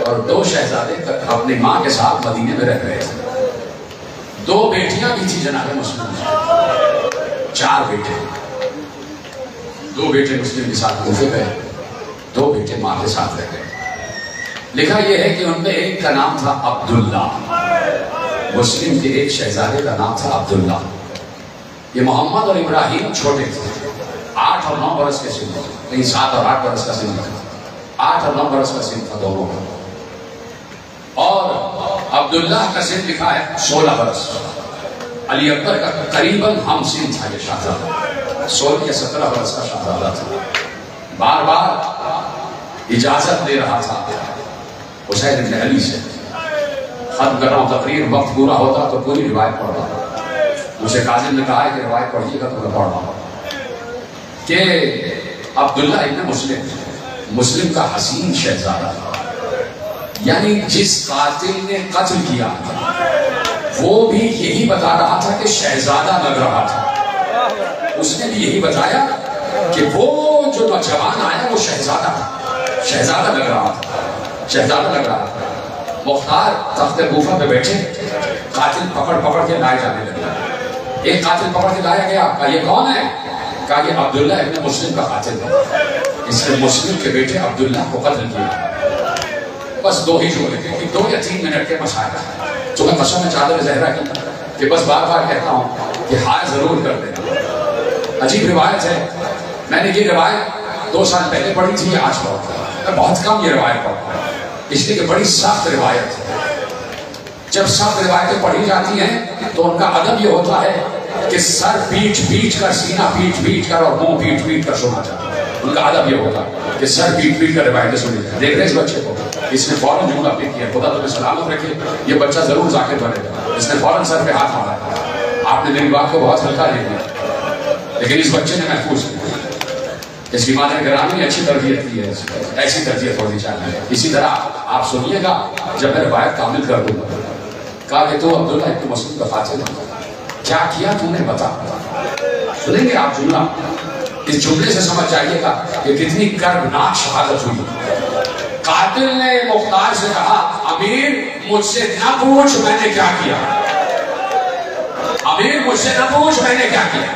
اور 2 شہزادے اپنی ماں کے ساتھ مدینے میں رہ گئے تھے، 2 بیٹیاں بھی تھی جناب مسلم، 4 بیٹے، 2 بیٹے مسلم کے ساتھ کوفے گئے، 2 بیٹے ماں کے ساتھ رہ گئے۔ لکھا یہ ہے کہ ان میں ایک کا نام تھا عبداللہ، مسلم کے ایک شہزادے کا نام تھا عبداللہ۔ یہ محمد اور ابراہیم چھوٹے تھے، 8 اور 9 برس کے سن تھے، کہیں 7 اور 8 برس کا سن تھا، 8 اور 9 برس کا سن تھا دونوں کا، اور عبداللہ کا سن لکھا ہے 16 برس۔ علی اکبر کا قریباً ہم سن تھا یہ شہزادہ، 16 یا 17 برس کا شہزادہ تھا، بار بار اجازت دے رہا تھا حسین بن علی سے، ختم کر رہا ہوں تقریر، وقت پورا ہوتا تو پوری روایت پڑھ رہا، مجھے کاظم نے کہا ہے کہ روایت پڑھیے گا تو میں پڑھ رہا ہوں کہ عبداللہ ابن مسلم کا حسین شہزادہ، یعنی جس قاتل نے قتل کیا وہ بھی یہی بتا رہا تھا کہ شہزادہ لگ رہا تھا، اس نے بھی یہی بتایا کہ وہ جو نوجوان آیا وہ شہزادہ تھا، شہزادہ لگ رہا تھا، شہزادہ لگ رہا تھا۔ مختار تخت کوفہ پہ بیٹھے، قاتل پکڑ کے لائے جانے لگے، ایک قاتل پکڑ کے لایا گیا، کہا یہ کون ہے؟ کہا یہ عبداللہ ابن مسلم کا قاتل ہے، اس نے مسلم کے بیٹے عبداللہ کو قتل کیا۔ بس 2 ہی جملے تھے، 2 یا 3 منٹ کے مسائل ہیں، تو میں قسم چادر زہرا کی کہ بس بار بار کہتا ہوں کہ ہائے ضرور کر دینا۔ عجیب روایت ہے، میں نے یہ روایت 2 سال پہلے پڑھی تھی، آج پڑھتا ہوں، میں بہت کم یہ روایت پڑھتا ہوں، اس لیے کہ بڑی سخت روایت ہے۔ جب سخت روایتیں پڑھی جاتی ہیں تو ان کا ادب یہ ہوتا ہے کہ سر پیٹ کر، سینہ پیٹ کر اور منہ پیٹ کر سنا جاتا ہے، ان کا ادب یہ ہوتا ہے کہ سر پیٹ کر روایتیں سنی جائیں۔ دیکھ رہے اس بچے کو، اس نے فوراً جملہ پک کیا، خدا تمہیں سلامت رکھے، یہ بچہ ضرور ذاکر بنے گا، اس نے فوراً سر پہ ہاتھ مارا، آپ نے میری بات کو بہت ہلکا لے لیا، لیکن اس بچے نے محفوظ کیا، اس کی مادر گرامی نے اچھی تربیت کی ہے، ایسی تربیت ہونی چاہیے۔ اسی طرح آپ سنیے گا جب میں روایت کامل کر دوں گا، کہا کہ تو عبداللہ ابن مسعود کا قاتل کیا کیا تم نے بتا۔ سنیں گے آپ جملہ، اس جملے سے سمجھ جائیے گا کہ کتنی کربناک شہادت ہوئی۔ قاتل نے مختار سے کہا امیر مجھ سے نہ پوچھ میں نے کیا کیا، امیر مجھ سے نہ پوچھ میں نے کیا کیا۔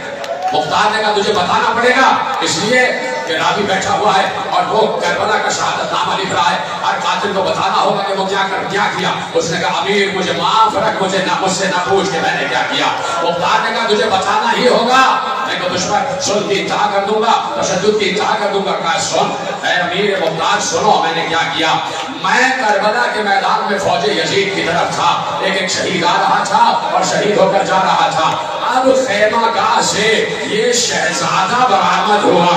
مختار نے کہا تجھے بتانا پڑے گا، اس لیے کہ راوی بیٹھا ہوا ہے اور وہ کربلا کا شہادت نامہ لکھ رہا ہے، ہر قاتل کو بتانا ہوگا کہ وہ کیا کیا۔ اس نے کہا امیر مجھے معاف رکھ، مجھ سے نہ پوچھ کہ میں نے کیا کیا۔ مختار نے کہا تجھے بتانا ہی ہوگا، میں تو تجھ پر ظلم کی انتہا کر دوں گا، تشدد کی انتہا کر دوں گا۔ کہا سن اے امیر مختار سنو میں نے کیا کیا۔ میں کربلا کے میدان میں فوج یزید کی طرف تھا، ایک شہید آ رہا تھا اور شہید ہو کر جا رہا تھا۔ اب خیمہ گاہ سے یہ شہزادہ برآمد ہوا،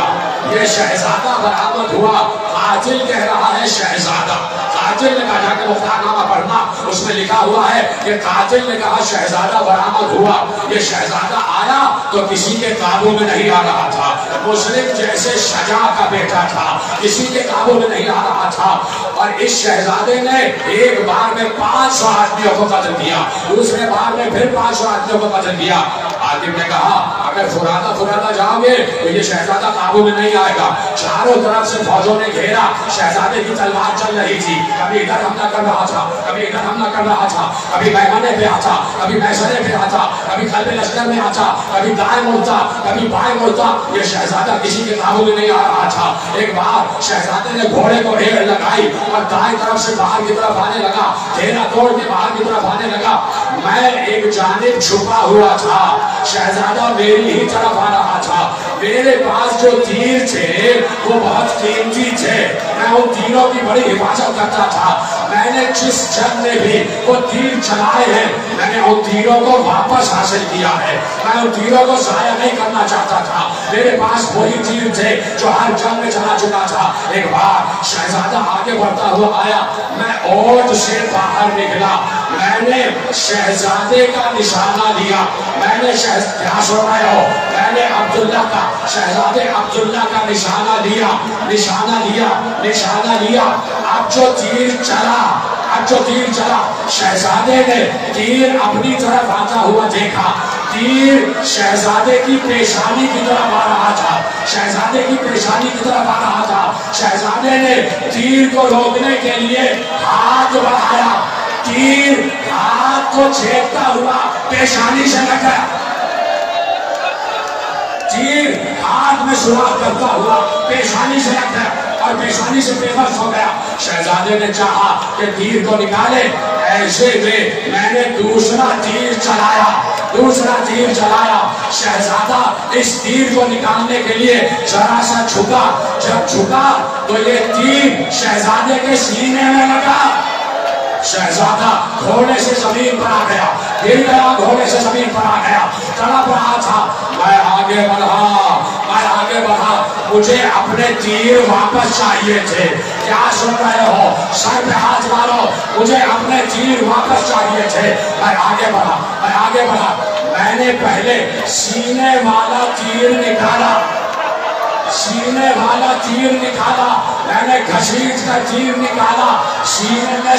یہ شہزادہ برآمد ہوا۔ قاتل کہہ رہا ہے شہزادہ، قاتل نے کہا جا کے مختار نامہ پڑھنا، اس میں لکھا ہوا ہے کہ قاتل نے کہا شہزادہ برآمد ہوا۔ یہ شہزادہ آیا تو کسی کے قابو میں نہیں آ رہا تھا، مسلم جیسے شجاع کا بیٹا تھا، کسی کے قابو میں نہیں آ رہا تھا۔ اور اس شہزادے نے ایک بار میں 500 آدمیوں کو قتل کیا، دوسرے بار میں پھر 500 آدمیوں کو قتل کیا۔ حاکم نے کہا اگر فرادہ جاؤ گے تو یہ شہزادہ قابو میں نہیں آئے گا۔ چاروں طرف سے فوجوں نے گھیرا، شہزادے کی تلوار چل رہی تھی، کبھی ادھر حملہ کر رہا تھا، کبھی ادھر حملہ کر رہا تھا، کبھی میمنے پہ آتا، کبھی میسرے پہ آتا، کبھی قلب لشکر میں آتا، کبھی دائیں مڑتا، کبھی بائیں مڑتا۔ یہ شہزادہ کسی کے قابو میں نہیں آ رہا تھا۔ ایک بار شہزادے نے گھوڑے کو ڈھیر لگائی اور دائیں طرف سے باہر کی طرف آنے لگا، گھیرا توڑ کے باہر کی طرف آنے لگا۔ میں ایک جانب چھپا ہوا تھا، شہزادہ میری ہی طرف آ رہا تھا۔ میرے پاس جو تیر تھے وہ بہت قیمتی تھے، میں ان تیروں کی بڑی حفاظت کرتا تھا۔ میں نے جس جنگ میں بھی وہ تیر چلائے ہیں میں نے ان تیروں کو واپس حاصل کیا ہے، میں ان تیروں کو ضائع نہیں کرنا چاہتا تھا۔ میرے پاس وہی تیر تھے جو ہر جنگ میں چلا چکا تھا۔ ایک بار شہزادہ آگے بڑھتا ہوا آیا، میں اوٹ سے باہر نکلا، میں نے شہزادے کا نشانہ لیا، میں نے کیا سن رہے ہو، میں نے عبداللہ کا، شہزادے عبداللہ کا نشانہ لیا۔ اب جو تیر چلا شہزادے نے تیر اپنی طرف آتا ہوا دیکھا، تیر شہزادے کی پیشانی کی طرف آ رہا تھا، شہزادے کی پیشانی کی طرف آ رہا تھا۔ شہزادے نے تیر کو روکنے کے لیے ہاتھ بڑھایا، تیر ہاتھ کو چھیدتا ہوا پیشانی سے لگ گیا، تیر ہاتھ میں سوراخ کرتا ہوا پیشانی سے لگ گیا اور پیشانی سے بے بس ہو گیا۔ شہزادے نے چاہا کہ تیر کو نکالے، ایسے میں نے دوسرا تیر چلایا۔ شہزادہ اس تیر کو نکالنے کے لیے ذرا سا جھکا، جب جھکا تو یہ تیر شہزادے کے سینے میں لگا۔ شہزادہ گھوڑے سے زمین پر آ گیا، گر گیا، گھوڑے سے زمین پر آ گیا، تڑپ رہا تھا۔ میں آگے بڑھا، مجھے اپنے تیر واپس چاہیے تھے۔ کیا سن رہے ہو، سر پہ ہاتھ مارو، مجھے اپنے تیر واپس چاہیے تھے۔ میں آگے بڑھا، میں نے پہلے سینے والا تیر نکالا، میں نے گھسیٹ کا تیر نکالا، سینے میں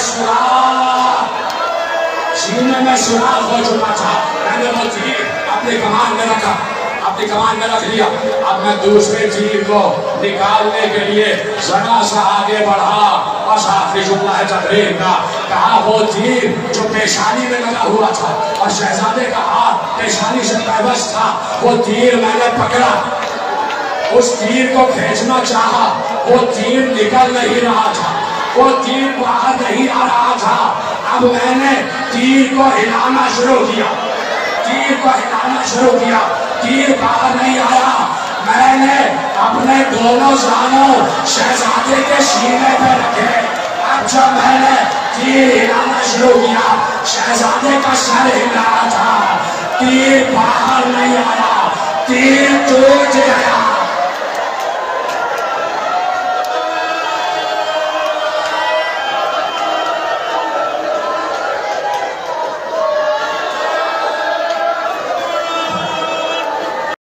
سوراخ ہو چکا تھا۔ میں نے وہ تیر اپنی کمان میں رکھ لیا۔ اب میں دوسرے تیر کو نکالنے کے لیے ذرا سا آگے بڑھا، بس آخری جملہ ہے تقریر کا، کہا وہ تیر جو پیشانی میں لگا ہوا تھا اور شہزادے کا ہاتھ پیشانی سے پیوست تھا، وہ تیر میں نے پکڑا، اس تیر کو کھینچنا چاہا، وہ تیر نکل نہیں رہا تھا، وہ تیر باہر نہیں آ رہا تھا۔ اب میں نے تیر کو ہلانا شروع کیا، تیر باہر نہیں آیا۔ میں نے اپنے دونوں زانوں شہزادے کے سینے پہ رکھے۔ اب جب میں نے تیر ہلانا شروع کیا، شہزادے کا سر ہل رہا تھا، تیر باہر نہیں آیا، تیر ٹوٹ گیا۔